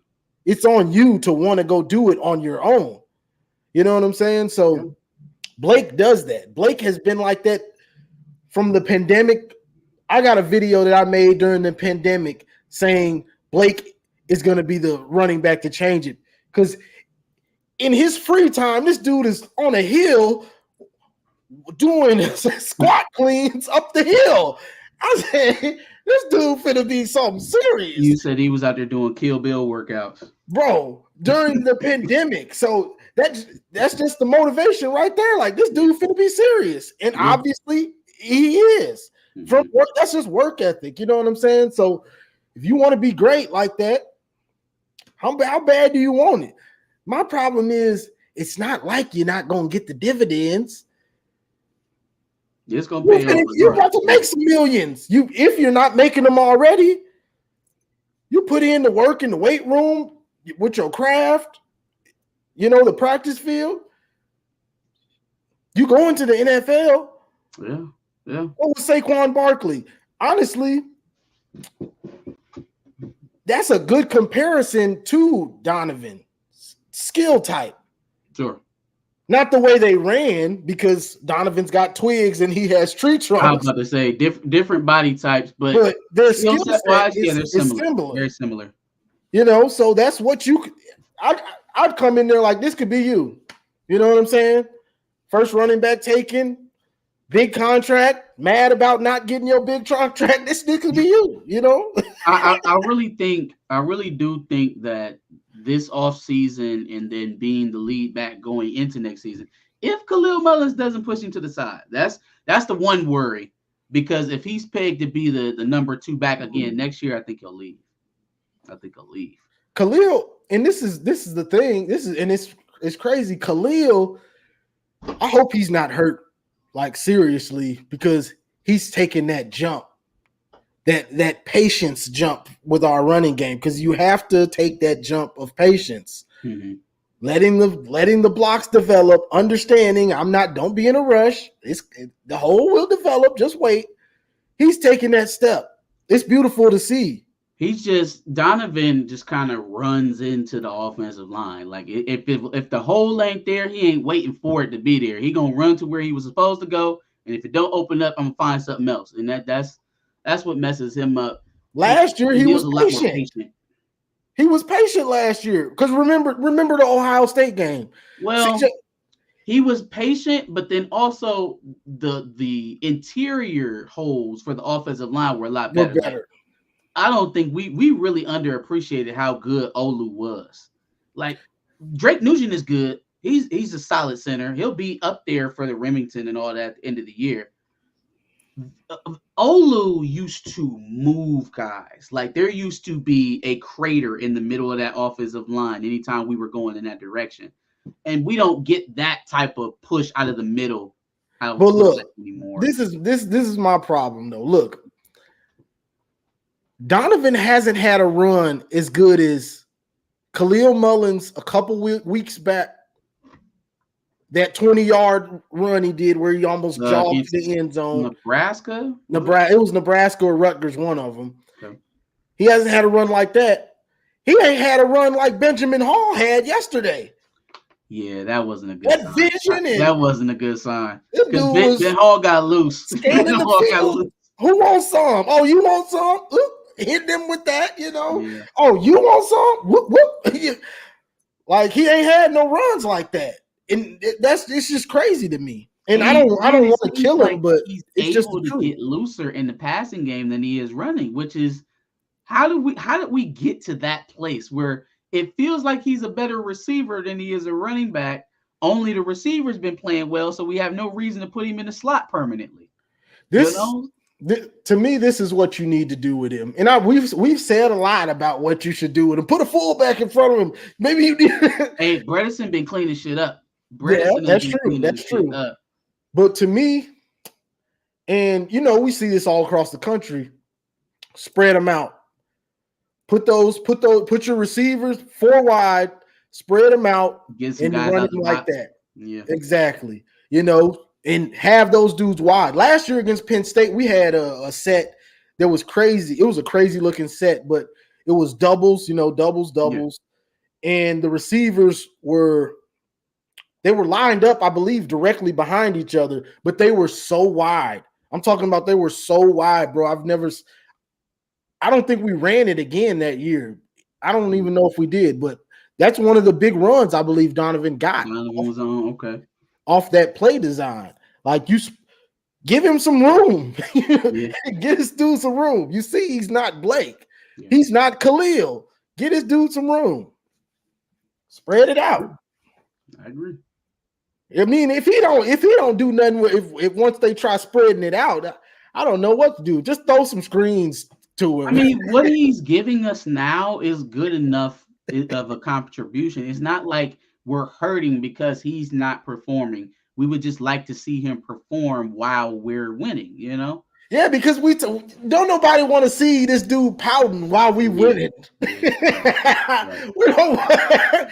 It's on you to want to go do it on your own. You know what I'm saying? So Blake does that. Blake has been like that from the pandemic. I got a video that I made during the pandemic saying Blake is going to be the running back to change it. Because in his free time, this dude is on a hill doing squat cleans up the hill. I said, this dude finna be something serious. You said he was out there doing Kill Bill workouts. Bro, during the pandemic. So that's just the motivation right there. Like, this dude finna be serious. And obviously he is. From work, that's just work ethic. You know what I'm saying? So if you want to be great like that, how bad do you want it? My problem is it's not like you're not going to get the dividends. It's going to pay. You're about to make some millions. If you're not making them already, you put in the work in the weight room with your craft, you know, the practice field. You go into the NFL. Yeah. What was Saquon Barkley? Honestly, that's a good comparison to Donovan. Skill type. Sure. Not the way they ran, because Donovan's got twigs and he has tree trunks. I was about to say different body types, but their skill set is similar. Very similar. You know, so that's what I'd come in there like, this could be you. You know what I'm saying? First running back taken, big contract, mad about not getting your big contract. This could be you, you know? I really do think that this offseason and then being the lead back going into next season, if Khalil Mullins doesn't push him to the side, that's the one worry. Because if he's pegged to be the number 2 back again next year, I think he'll leave. Khalil, and this is the thing. It's crazy. Khalil, I hope he's not hurt like seriously, because he's taking that jump. That patience jump with our running game, because you have to take that jump of patience. Mm-hmm. Letting the blocks develop, understanding don't be in a rush. The hole will develop. Just wait. He's taking that step. It's beautiful to see. Donovan just kind of runs into the offensive line. Like if the hole ain't there, he ain't waiting for it to be there. He gonna run to where he was supposed to go, and if it don't open up, I'm gonna find something else. And that's what messes him up. Last year he was patient. He was patient last year, because remember the Ohio State game. Well, he was patient, but then also the interior holes for the offensive line were a lot better. Like, I don't think we really underappreciated how good Olu was. Like, Drake Nugent is good. He's a solid center. He'll be up there for the Remington and all that at the end of the year. Olu used to move guys. Like, there used to be a crater in the middle of that offensive line anytime we were going in that direction. And we don't get that type of push out of the middle. But look, anymore. This is my problem though. Look, Donovan hasn't had a run as good as Khalil Mullins a couple weeks back. That 20-yard run he did where he almost jogged the end zone. Nebraska? It was Nebraska or Rutgers, one of them. Okay. He hasn't had a run like that. He ain't had a run like Benjamin Hall had yesterday. Yeah, that wasn't a good sign. That wasn't a good sign. Because Ben Hall got loose. Ben Hall got loose. Who wants some? Oh, you want some? Oop, hit them with that, you know? Yeah. Oh, you want some? Whoop, whoop. Like, he ain't had no runs like that. And it's just crazy to me. And I don't want to kill him, but it's just the truth. Get looser in the passing game than he is running, which is how did we get to that place where it feels like he's a better receiver than he is a running back, only the receiver's been playing well, so we have no reason to put him in the slot permanently. To me, this is what you need to do with him. And we've said a lot about what you should do with him. Put a fullback in front of him. Maybe you need. Hey, Bredesen been cleaning shit up. That's true. But to me, and we see this all across the country, spread them out. Put your receivers 4 wide, spread them out, and run them like that. Yeah, exactly. And have those dudes wide. Last year against Penn State, we had a set that was crazy. It was a crazy looking set, but it was doubles, doubles. Yeah. And the receivers were lined up, I believe, directly behind each other, but they were so wide. I'm talking about they were so wide, bro. I don't think we ran it again that year. I don't even know if we did, but that's one of the big runs I believe Donovan got. Off that play design. Like, you give him some room. Yeah. Get this dude some room. You see, he's not Blake. Yeah. He's not Khalil. Get this dude some room. Spread it out. I agree. I mean, if he don't do nothing, if once they try spreading it out, I don't know what to do. Just throw some screens to him. I mean, what he's giving us now is good enough of a contribution. It's not like we're hurting because he's not performing. We would just like to see him perform while we're winning, Yeah, because don't nobody want to see this dude pouting while we winning. Right. We don't.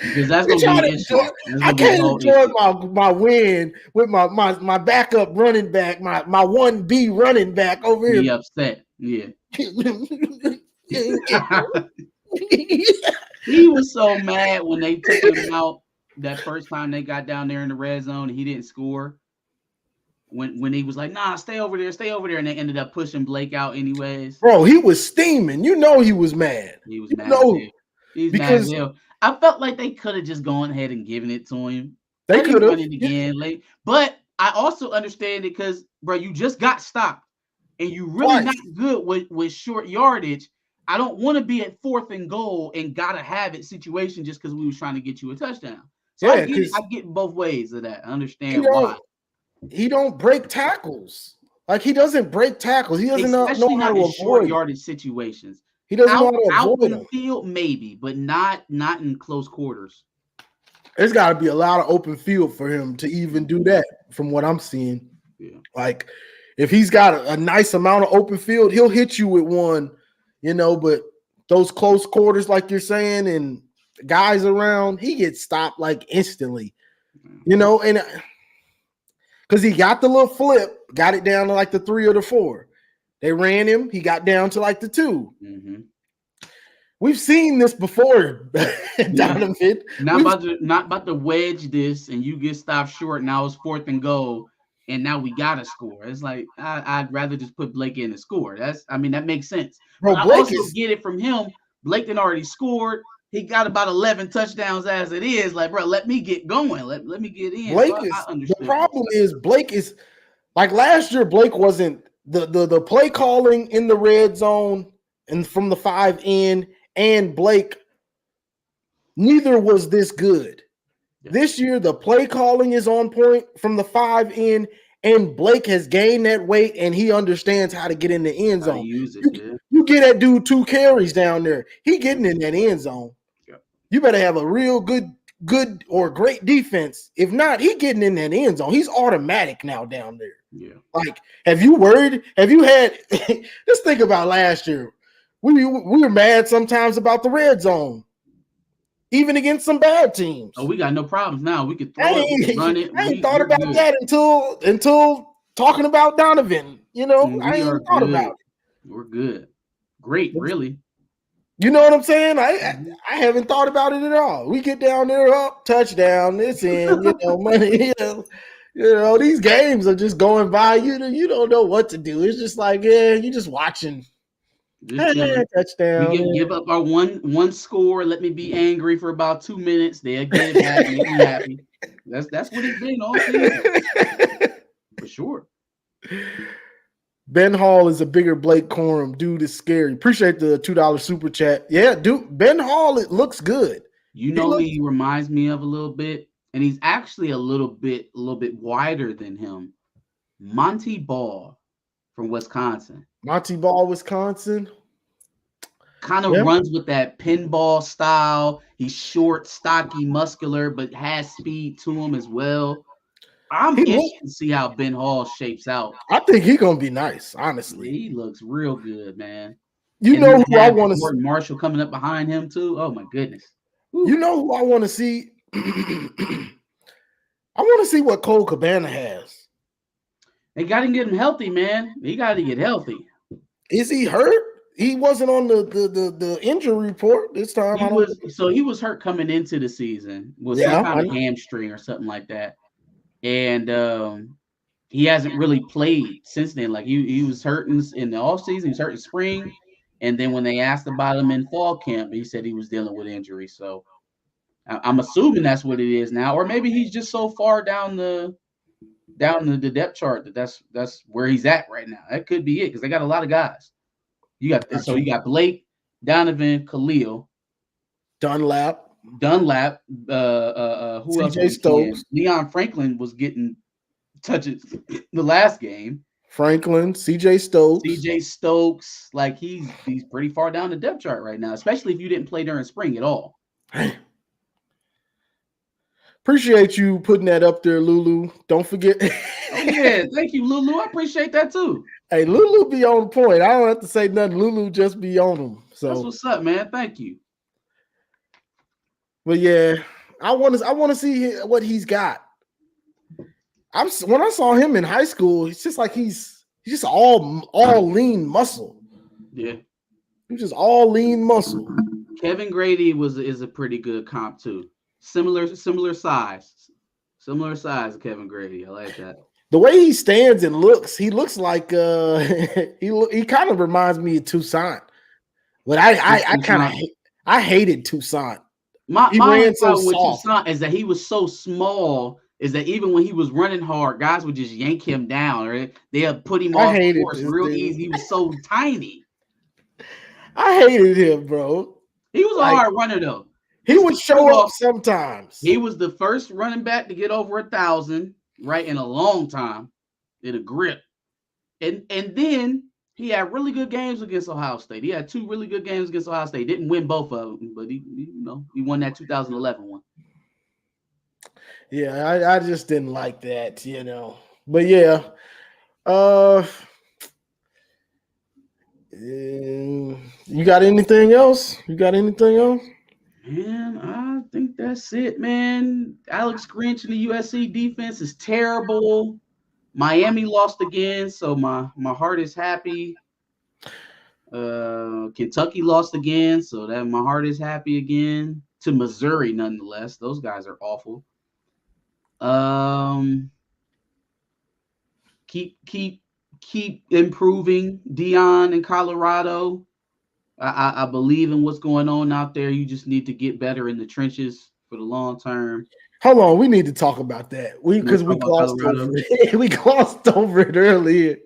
Because that's gonna be an issue. I can't enjoy my win with my backup running back, my 1B running back over here. Be upset. Yeah. He was so mad when they took him out that first time they got down there in the red zone and he didn't score. When he was like, nah, stay over there, and they ended up pushing Blake out anyways. Bro, he was steaming. He was mad. He was mad. He's mad as hell. I felt like they could have just gone ahead and given it to him. They could have running again late, but I also understand it because, bro, you just got stopped, and you really not good with short yardage. I don't want to be at 4th and goal and gotta have it situation just because we was trying to get you a touchdown. So I get both ways of that. I understand why. He don't break tackles. Like he doesn't break tackles. He doesn't know how to avoid short yardage situations. He doesn't know how to avoid them. Field maybe, but not in close quarters. There's got to be a lot of open field for him to even do that. From what I'm seeing, like if he's got a nice amount of open field, he'll hit you with one, But those close quarters, like you're saying, and guys around, he gets stopped like instantly, and because he got the little flip, got it down to like the 3 or the 4. They ran him, he got down to like the 2. Mm-hmm. We've seen this before, Donovan. Not about to wedge this and you get stopped short. Now it's 4th and goal, and now we got to score. It's like I'd rather just put Blake in and score. That makes sense. Bro, I also get it from him. Blake done already scored. He got about 11 touchdowns as it is. Like, bro, let me get going. Let me get in. The problem is Blake is like last year. Blake wasn't the play calling in the red zone and from the 5 in, and Blake neither was this good. Yeah. This year, the play calling is on point from the 5 in, and Blake has gained that weight, and he understands how to get in the end zone. You get that dude 2 carries down there. He getting in that end zone. Yeah. You better have a real good or great defense. If not, he getting in that end zone. He's automatic now down there. Yeah. Like, have you had – just think about last year. We were mad sometimes about the red zone, even against some bad teams. Oh, we got no problems now. We could throw it, we can run it. I ain't thought about that until talking about Donovan. I ain't thought about it. We're good. Great, really. You know what I'm saying? I haven't thought about it at all. We get down there, touchdown, it's in, money, these games are just going by. You don't know what to do. It's just like, you're just watching. Touchdown. We can give up our one score. Let me be angry for about 2 minutes. They'll get it back and be happy. That's what it's been all season. For sure. Ben Hall is a bigger Blake Corum. Dude is scary. Appreciate the $2 super chat. Yeah, dude. Ben Hall, it looks good. He reminds me of a little bit, and he's actually a little bit wider than him. Monty Ball from Wisconsin. Monty Ball, Wisconsin. Kind of runs with that pinball style. He's short, stocky, muscular, but has speed to him as well. I'm interested to see how Ben Hall shapes out. I think he's going to be nice, honestly. He looks real good, man. Who I want to see? Marshall coming up behind him, too. Oh, my goodness. Woo. You know who I want to see? I want to see what Cole Cabana has. They got to get him healthy, man. He got to get healthy. Is he hurt? He wasn't on the injury report this time. He was hurt coming into the season with some kind of hamstring or something like that. And he hasn't really played since then. Like he was hurt in the offseason, he was hurt in spring. And then when they asked about him in fall camp, he said he was dealing with injury. So I'm assuming that's what it is now. Or maybe he's just so far down the depth chart that's where he's at right now. That could be it because they got a lot of guys. You got Blake, Donovan, Khalil, Dunlap. Who else? CJ Stokes. Leon Franklin was getting touches the last game. Franklin, CJ Stokes. Like he's pretty far down the depth chart right now, especially if you didn't play during spring at all. Appreciate you putting that up there, Lulu. Don't forget. Oh, yeah, thank you, Lulu. I appreciate that too. Hey, Lulu be on point. I don't have to say nothing. Lulu just be on them. So that's what's up, man. Thank you. But yeah, I want to see what he's got. When I saw him in high school, it's just like he's just all lean muscle. Yeah, he's just all lean muscle. Kevin Grady is a pretty good comp too. Similar size of Kevin Grady. I like that. The way he stands and looks, he looks like he kind of reminds me of Toussaint. But I hated Toussaint. My He only ran so problem with soft. Toussaint is that he was so small. Is that even when he was running hard, guys would just yank him down, or they'd put him I off hated course this real dude. easy. He was so tiny. I hated him, bro. He was a Like, hard runner though. he would First show of up all, sometimes. he was the first running back to get over 1,000, right, in a long time, in a grip. And then he had really good games against Ohio State. He had 2 really good games against Ohio State. Didn't win both of them, but he won that 2011 one. Yeah, I just didn't like that, But yeah, you got anything else? Man, I think that's it, man. Alex Grinch and the USC defense is terrible. Miami lost again, so my heart is happy. Kentucky lost again, so that my heart is happy again. To Missouri, nonetheless. Those guys are awful. Keep improving. Deion in Colorado. I believe in what's going on out there. You just need to get better in the trenches for the long term. Hold on, we need to talk about that. Because we glossed over it. We glossed over it earlier.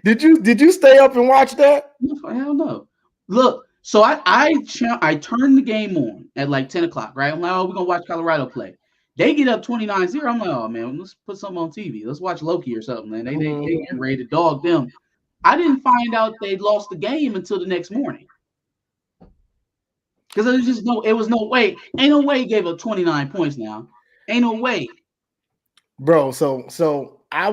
Did you stay up and watch that? Hell no. Look, so I turned the game on at like 10 o'clock, right? I'm like, oh, we're gonna watch Colorado play. They get up 29-0. I'm like, oh man, let's put something on TV. Let's watch Loki or something, man. They get ready to dog them. I didn't find out they lost the game until the next morning. Because it was no way. Ain't no way he gave up 29 points now. Ain't no way. Bro, so I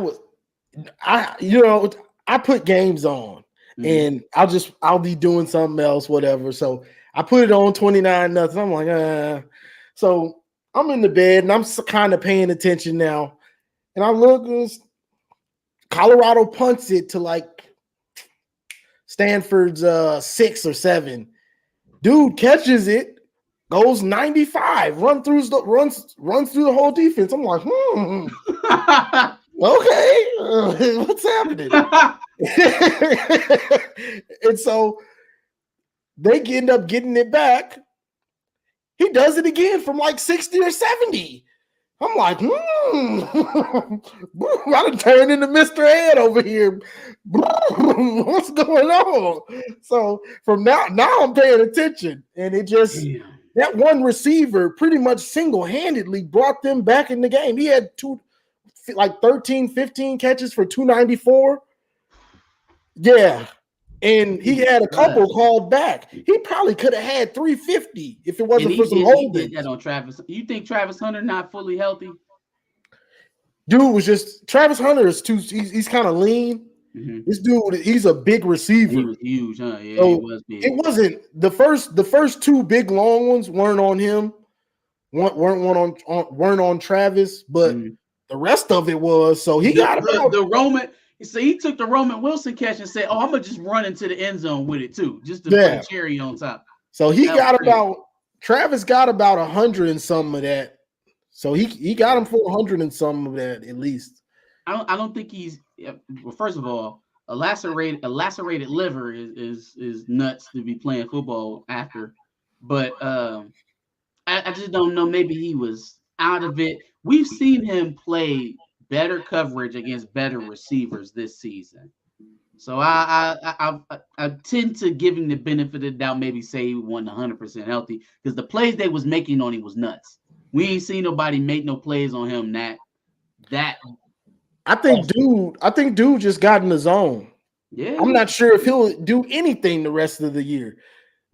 put games on and I'll be doing something else, whatever. So I put it on 29-0. I'm like, so I'm in the bed and I'm kind of paying attention now. And I look, Colorado punts it to like Stanford's 6 or 7. Dude catches it, goes 95, runs through the whole defense. I'm like, okay, what's happening? And so they end up getting it back. He does it again from like 60 or 70. I'm like, I done turned into Mr. Ed over here. What's going on? So from now I'm paying attention. And it just, that one receiver pretty much single-handedly brought them back in the game. He had 13, 15 catches for 294. Yeah. And he had a couple called back. He probably could have had 350 if it wasn't for some holdings. He did that on Travis. You think Travis Hunter not fully healthy? Dude was just Travis Hunter is he's kind of lean. Mm-hmm. This dude, he's a big receiver. He was huge, huh? Yeah, so he was big. It wasn't the first 2 big long ones weren't on him. weren't on Travis, but the rest of it was. So he got the Roman. So he took the Roman Wilson catch and said, "Oh, I'm gonna just run into the end zone with it too, just to put a cherry on top." So he got Travis got about 100 and some of that. So he got him for 100 and some of that at least. I don't think he's. Well, first of all, a lacerated liver is nuts to be playing football after. But I just don't know. Maybe he was out of it. We've seen him play better coverage against better receivers this season. So I tend to give him the benefit of the doubt, maybe say he wasn't 100% healthy, because the plays they was making on him was nuts. We ain't seen nobody make no plays on him that I think dude just got in the zone. Yeah. I'm not sure if he'll do anything the rest of the year.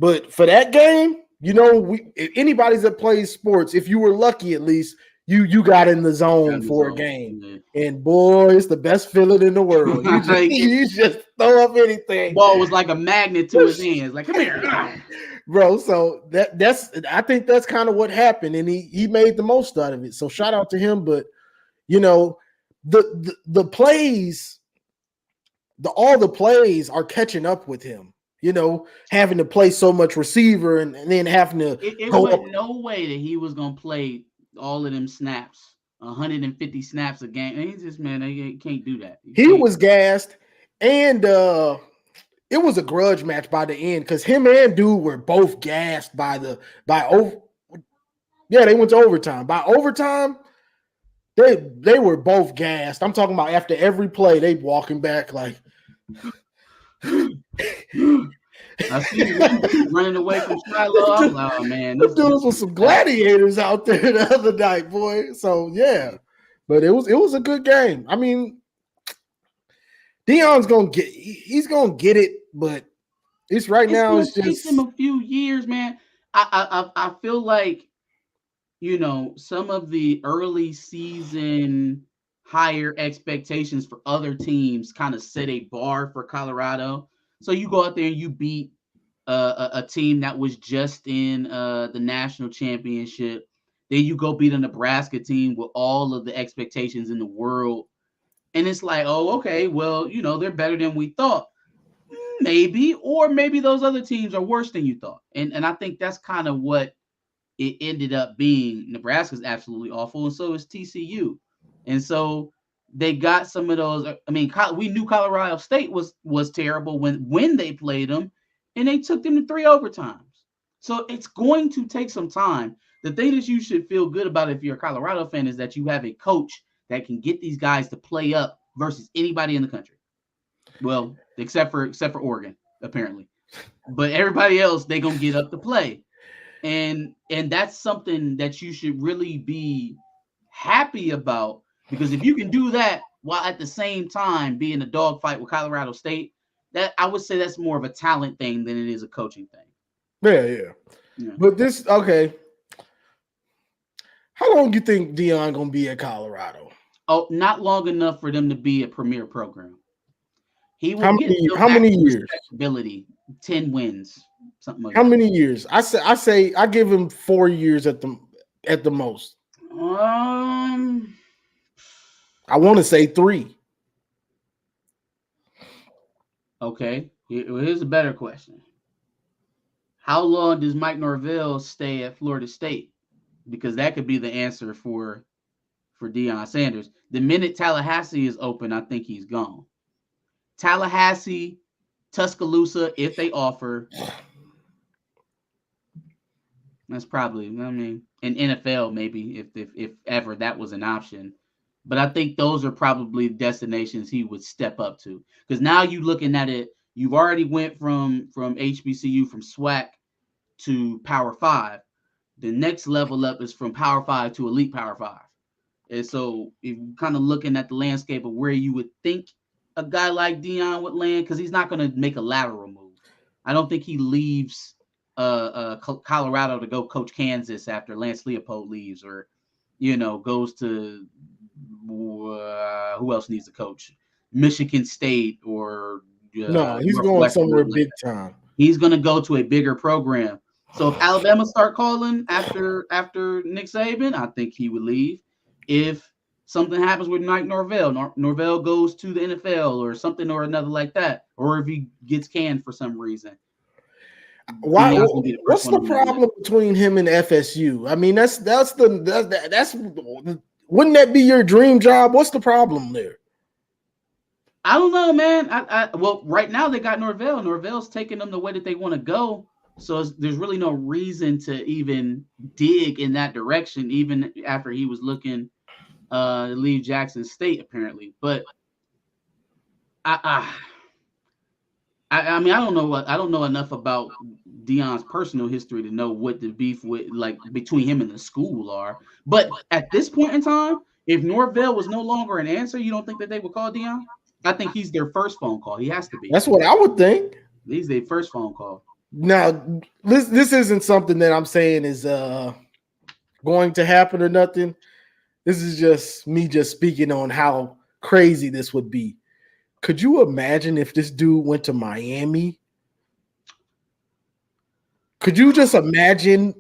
But for that game, if anybody's that plays sports, if you were lucky at least, you got in the zone for a game. Yeah. And boy, it's the best feeling in the world. You just throw up anything. Ball was like a magnet to his hands. Like, come here. Bro, so I think that's kind of what happened, and he made the most out of it. So shout out to him. But the plays, all the plays are catching up with him. Having to play so much receiver and then having to go up. No way that he was gonna play all of them snaps, 150 snaps a game. And he's just, man, he can't do that. He was gassed, and it it was a grudge match by the end because him and Dude were both gassed yeah, they went to overtime. By overtime, they were both gassed. I'm talking about after every play, they walking back like I see one dude running away from Shiloh. I'm like, oh man, the dudes with some gladiators out there the other night, boy. So yeah, but it was a good game. I mean, Deion's he's gonna get it, but it's right now. It's gonna take just him a few years, man. I feel like, you know, some of the early season higher expectations for other teams kind of set a bar for Colorado. So you go out there and you beat a team that was just in the national championship. Then you go beat a Nebraska team with all of the expectations in the world. And it's like, oh, okay, well, you know, they're better than we thought. Maybe, or maybe those other teams are worse than you thought. And I think that's kind of what it ended up being. Nebraska's absolutely awful, and so is TCU. And so they got some of those. I mean, we knew Colorado State was terrible when they played them, and they took them to 3 overtimes. So it's going to take some time. The thing that you should feel good about if you're a Colorado fan is that you have a coach that can get these guys to play up versus anybody in the country. Well, except for Oregon, apparently. But everybody else, they're gonna get up to play. And that's something that you should really be happy about, because if you can do that while at the same time being a dogfight with Colorado State, that I would say that's more of a talent thing than it is a coaching thing. Yeah. But this, okay. How long do you think Deion gonna be at Colorado? Oh, not long enough for them to be a premier program. He will how many years? Respectability, 10 wins, something like how that. How many years? I say I give him 4 years at the most. I want to say 3. Okay, here's a better question. How long does Mike Norvell stay at Florida State? Because that could be the answer for Deion Sanders. The minute Tallahassee is open, I think he's gone. Tallahassee, Tuscaloosa, if they offer, that's probably, I mean, an NFL maybe if ever that was an option. But I think those are probably destinations he would step up to. Because now you're looking at it, you've already went from HBCU, from SWAC to Power 5. The next level up is from Power 5 to Elite Power 5. And so if you're kind of looking at the landscape of where you would think a guy like Deion would land, because he's not going to make a lateral move. I don't think he leaves Colorado to go coach Kansas after Lance Leopold leaves, or, you know, goes to who else needs to coach? Michigan State, or no, he's going somewhere big time. He's going to go to a bigger program. So if Alabama start calling after Nick Saban, I think he would leave. If something happens with Mike Norvell, Norvell goes to the NFL or something or another like that, or if he gets canned for some reason. Why? What's the problem between him and FSU? I mean, that's wouldn't that be your dream job? What's the problem there? I don't know, man. Well, right now they got Norvell. Norvell's taking them the way that they want to go. So there's really no reason to even dig in that direction, even after he was looking to leave Jackson State, apparently. But I mean, I don't know enough about Deion's personal history to know what the beef with, like, between him and the school are. But at this point in time, if Norvell was no longer an answer, you don't think that they would call Deion? I think he's their first phone call. He has to be. That's what I would think. He's their first phone call. Now, this isn't something that I'm saying is going to happen or nothing. This is just me just speaking on how crazy this would be. Could you imagine if this dude went to Miami? Could you just imagine?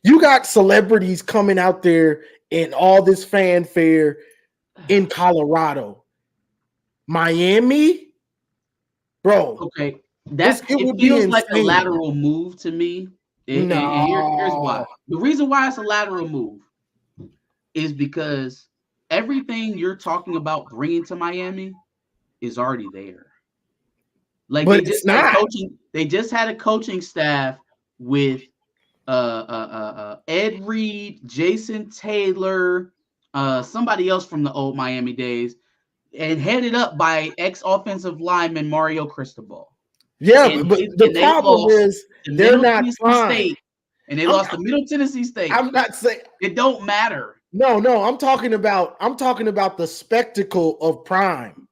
You got celebrities coming out there and all this fanfare in Colorado. Miami? Bro. Okay. It feels like a lateral move to me. And here's why. The reason why it's a lateral move is because everything you're talking about bringing to Miami is already there. Like but they it's just had not. coaching. They just had a coaching staff with Ed Reed, Jason Taylor, somebody else from the old Miami days, and headed up by ex-offensive lineman Mario Cristobal. Yeah, And but the they problem lost is to they're Middle not Tennessee fine. State, and they lost to Middle Tennessee State. I'm not saying it don't matter. No, I'm talking about the spectacle of Prime.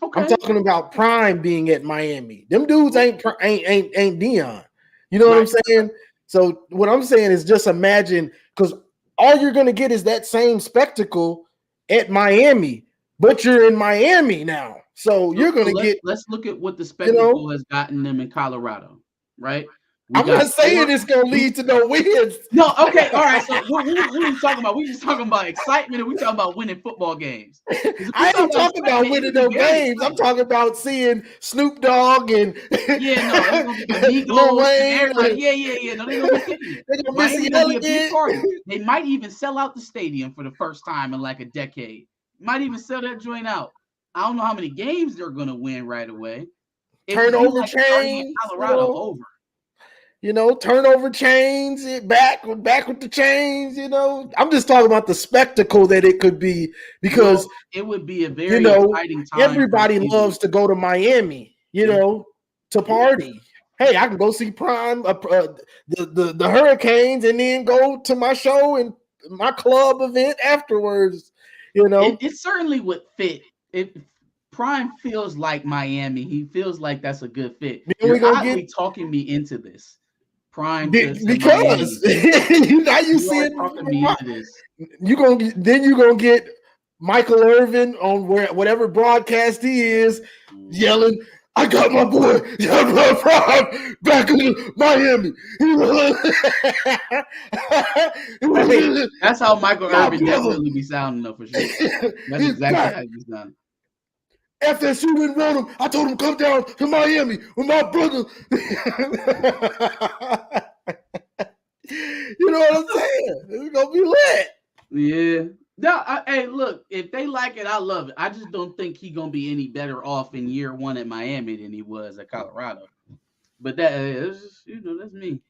Okay. I'm talking about Prime being at Miami. Them dudes ain't Deion. You know what I'm saying? So what I'm saying is just imagine, because all you're gonna get is that same spectacle at Miami, but you're in Miami now. So you're gonna get. Let's look at what the spectacle has gotten them in Colorado, right? I'm not saying it's gonna lead to no wins. No, okay, all right. So what are we talking about? We just talking about excitement, and we talking about winning football games. I ain't talking about winning no games. I'm talking about seeing Snoop Dogg and it's gonna be the Migos and everybody. Yeah. No, they're gonna be kicking it. They're gonna be a big party. They might even sell out the stadium for the first time in like a decade. Might even sell that joint out. I don't know how many games they're gonna win right away. Turnover chains, Colorado over. Turnover chains, back with the chains. I'm just talking about the spectacle that it could be, because it would be a very exciting time. Everybody loves to go to Miami, to party. Hey, I can go see Prime, the Hurricanes, and then go to my show and my club event afterwards. It certainly would fit. Prime feels like Miami. He feels like that's a good fit. You're oddly talking me into this. Prime because now you see it. You're gonna get Michael Irvin on whatever broadcast he is yelling, "I got my boy Prime back in Miami." That's how Michael Irvin definitely be sounding, though, for sure. That's exactly how he's sounding. FSU didn't want him. I told him come down to Miami with my brother. You know what I'm saying? It's gonna be lit. Yeah. No, hey, look, if they like it, I love it. I just don't think he's gonna be any better off in year one at Miami than he was at Colorado. But that's that's me.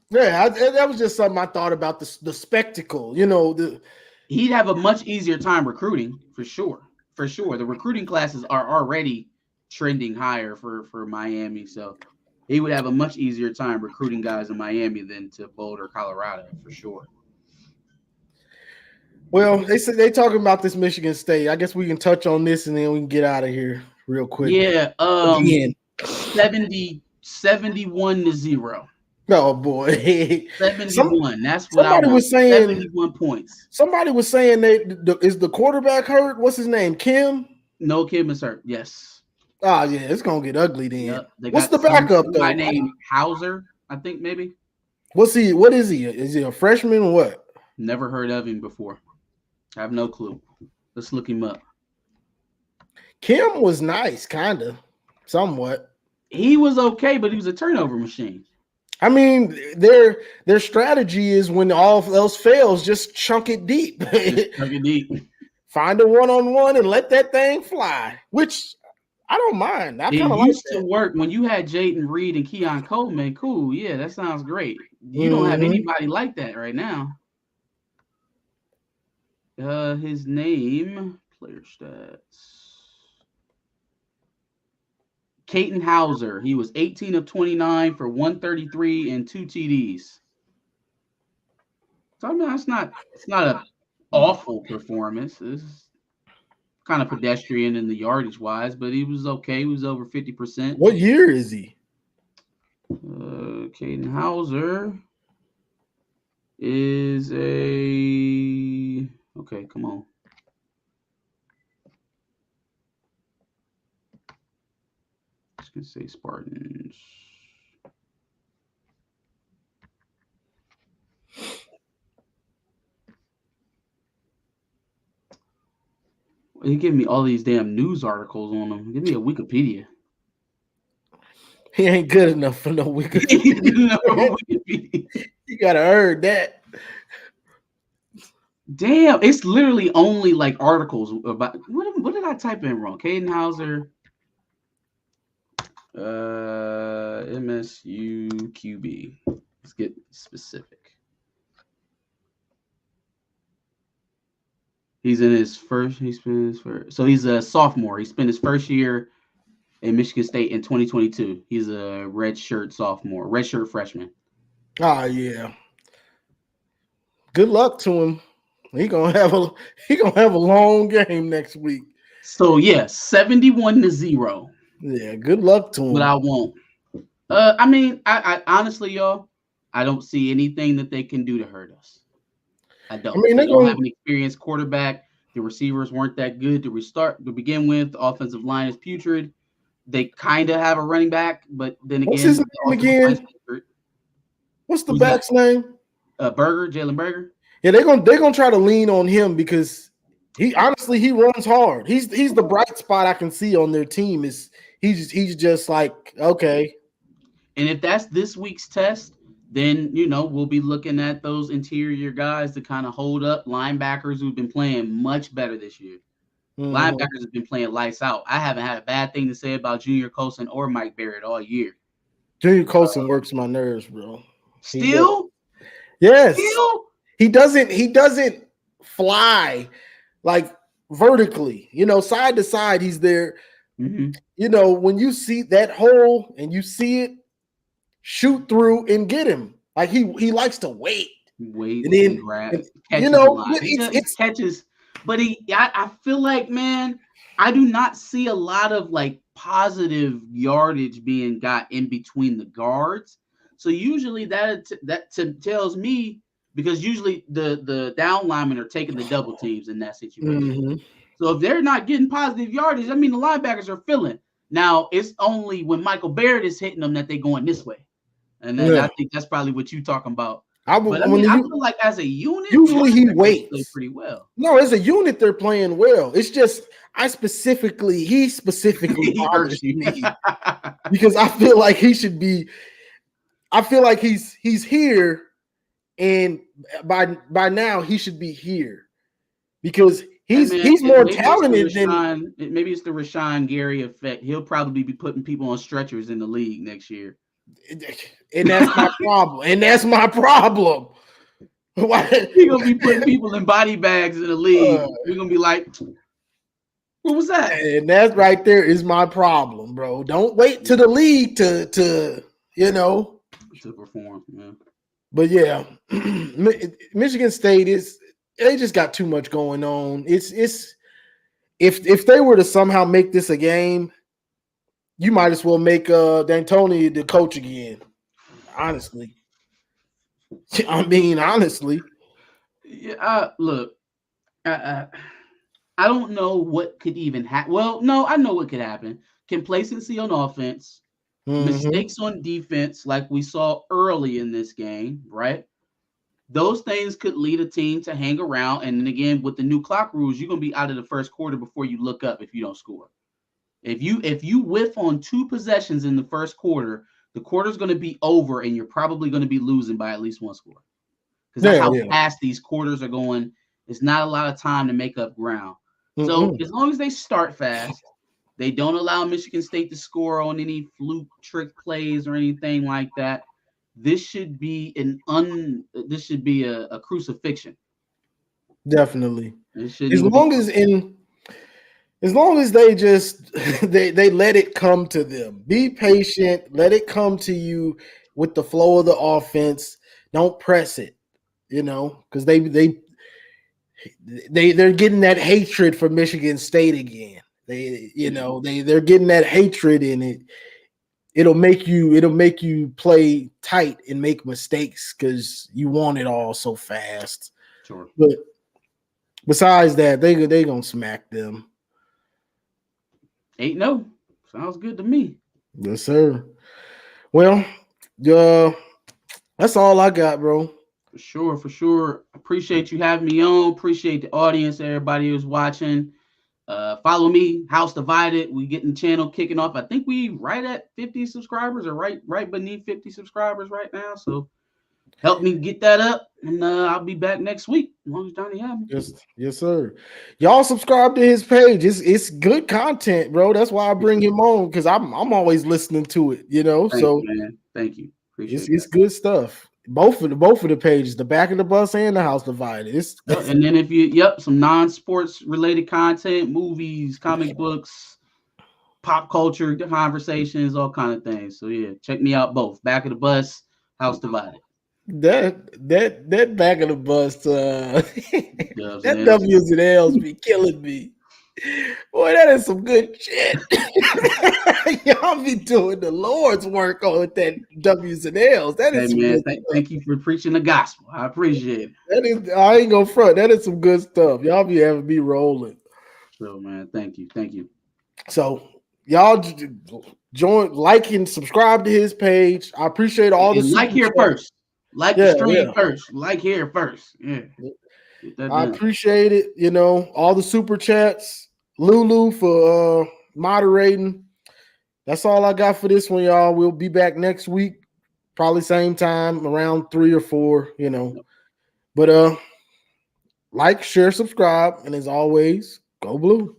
Yeah, that was just something I thought about, the spectacle. He'd have a much easier time recruiting for sure. For sure, the recruiting classes are already trending higher for Miami, so he would have a much easier time recruiting guys in Miami than to Boulder, Colorado, for sure. Well, they talking about this Michigan State. I guess we can touch on this and then we can get out of here real quick. Yeah, 71-0. Oh boy, 71. That's what somebody was saying. 71 points. Somebody was saying is the quarterback hurt? What's his name? Kim? No, Kim is hurt. Yes. Oh yeah, it's gonna get ugly then. Yep, what's the backup though? My name Hauser, I think maybe. What's he? What is he? Is he a freshman or what? Never heard of him before. I have no clue. Let's look him up. Kim was nice, kind of, somewhat. He was okay, but he was a turnover machine. I mean, their strategy is when all else fails, just chunk it deep. Chunk it deep. Find a one-on-one and let that thing fly, which I don't mind. I kind of like used to work when you had Jaden Reed and Keon Coleman. Cool, yeah, that sounds great. You don't have anybody like that right now. His name, player stats. Caton Hauser. He was 18 of 29 for 133 and 2 TDs. So I mean, it's not an awful performance. It's kind of pedestrian in the yardage wise, but he was okay. He was over 50%. What year is he? Caton Hauser is okay, come on. Just gonna say Spartans. You give me all these damn news articles on them. Give me a Wikipedia. He ain't good enough for no Wikipedia. You gotta earn that. Damn, it's literally only like articles about what did I type in wrong? Caden Hauser. MSU QB. Let's get specific. He's in his first. So he's a sophomore. He spent his first year in Michigan State in 2022. He's a redshirt sophomore, redshirt freshman. Yeah. Good luck to him. He gonna have a long game next week. So yeah, 71-0. Yeah, good luck to him. But I won't. I mean, I honestly, y'all, I don't see anything that they can do to hurt us. I don't. They don't have an experienced quarterback. The receivers weren't that good to begin with. The offensive line is putrid. They kind of have a running back, but then again, what's his name again? What's the back's name? Jalen Berger. Yeah, they're gonna try to lean on him because he runs hard. He's the bright spot I can see on their team. He's just like, okay. And if that's this week's test, then we'll be looking at those interior guys to kind of hold up linebackers who've been playing much better this year. Mm-hmm. Linebackers have been playing lights out. I haven't had a bad thing to say about Junior Colson or Mike Barrett all year. Junior Colson works my nerves, bro. Still? Yes. Still? He doesn't fly like vertically. Side to side, he's there. Mm-hmm. When you see that hole and you see it, shoot through and get him. Like he likes to wait and then grab. Catches catches. But I feel like, man, I do not see a lot of like positive yardage being got in between the guards. So usually that tells me, because usually the down linemen are taking the double teams in that situation. Mm-hmm. So if they're not getting positive yardage, I mean the linebackers are filling. Now it's only when Michael Barrett is hitting them that they're going this way. And then I think that's probably what you're talking about. I feel like as a unit, usually he waits. Play pretty well. No, as a unit, they're playing well. It's just he specifically bothers me because I feel like he should be. I feel like he's here, and by now he should be here because he's more talented than. Maybe it's the Rashawn Gary effect. He'll probably be putting people on stretchers in the league next year. And that's my problem. Why you're gonna be putting people in body bags in the league? We're gonna be like, what was that? And that right there is my problem, bro. Don't wait to the league to perform. Yeah. But yeah, Michigan State they just got too much going on. It's if they were to somehow make this a game, you might as well make D'Antoni the coach again. Honestly. Yeah, look, I don't know what could even happen. Well, no, I know what could happen. Complacency on offense, mistakes on defense, like we saw early in this game, right? Those things could lead a team to hang around. And then again, with the new clock rules, you're going to be out of the first quarter before you look up if you don't score. If you whiff on 2 possessions in the first quarter, the quarter's going to be over, and you're probably going to be losing by at least 1 score. Because that's how fast these quarters are going. It's not a lot of time to make up ground. Mm-hmm. So as long as they start fast, they don't allow Michigan State to score on any fluke trick plays or anything like that. This should be a crucifixion. Definitely. As long as they just they let it come to them. Be patient. Let it come to you with the flow of the offense. Don't press it, because they're getting that hatred for Michigan State again. They're getting that hatred in it. It'll make you play tight and make mistakes because you want it all so fast. Sure. But besides that, they gonna smack them. 8-0. Sounds good to me. Yes, sir. Well, that's all I got, bro. For sure. Appreciate you having me on. Appreciate the audience, everybody who's watching. Follow me, House Divided. We getting the channel kicking off. I think we right at 50 subscribers or right beneath 50 subscribers right now. So help me get that up, and I'll be back next week as long as Johnny have me. Yes, sir. Y'all subscribe to his page. It's good content, bro. That's why I bring him on, because I'm always listening to it. Thank So you, man. Thank you. Appreciate it's good stuff. Both of the pages, the back of the bus and the house divided. And then if you some non-sports related content, movies, comic books, pop culture conversations, all kind of things. So yeah, check me out both. Back of the bus, house divided. That back of the bus, that L. W's and L's be killing me. Boy, that is some good shit. Y'all be doing the Lord's work on that W's and L's. That is man. Thank you for preaching the gospel. I appreciate it. I ain't gonna front. That is some good stuff. Y'all be having me rolling. So man, thank you. So y'all join, like, and subscribe to his page. I appreciate all the like here first. Like the stream first. Like here first. Yeah. I appreciate it. All the super chats. Lulu for moderating. That's all I got for this one, y'all. We'll be back next week, probably same time, around 3 or 4. But like, share, subscribe, and as always, go blue.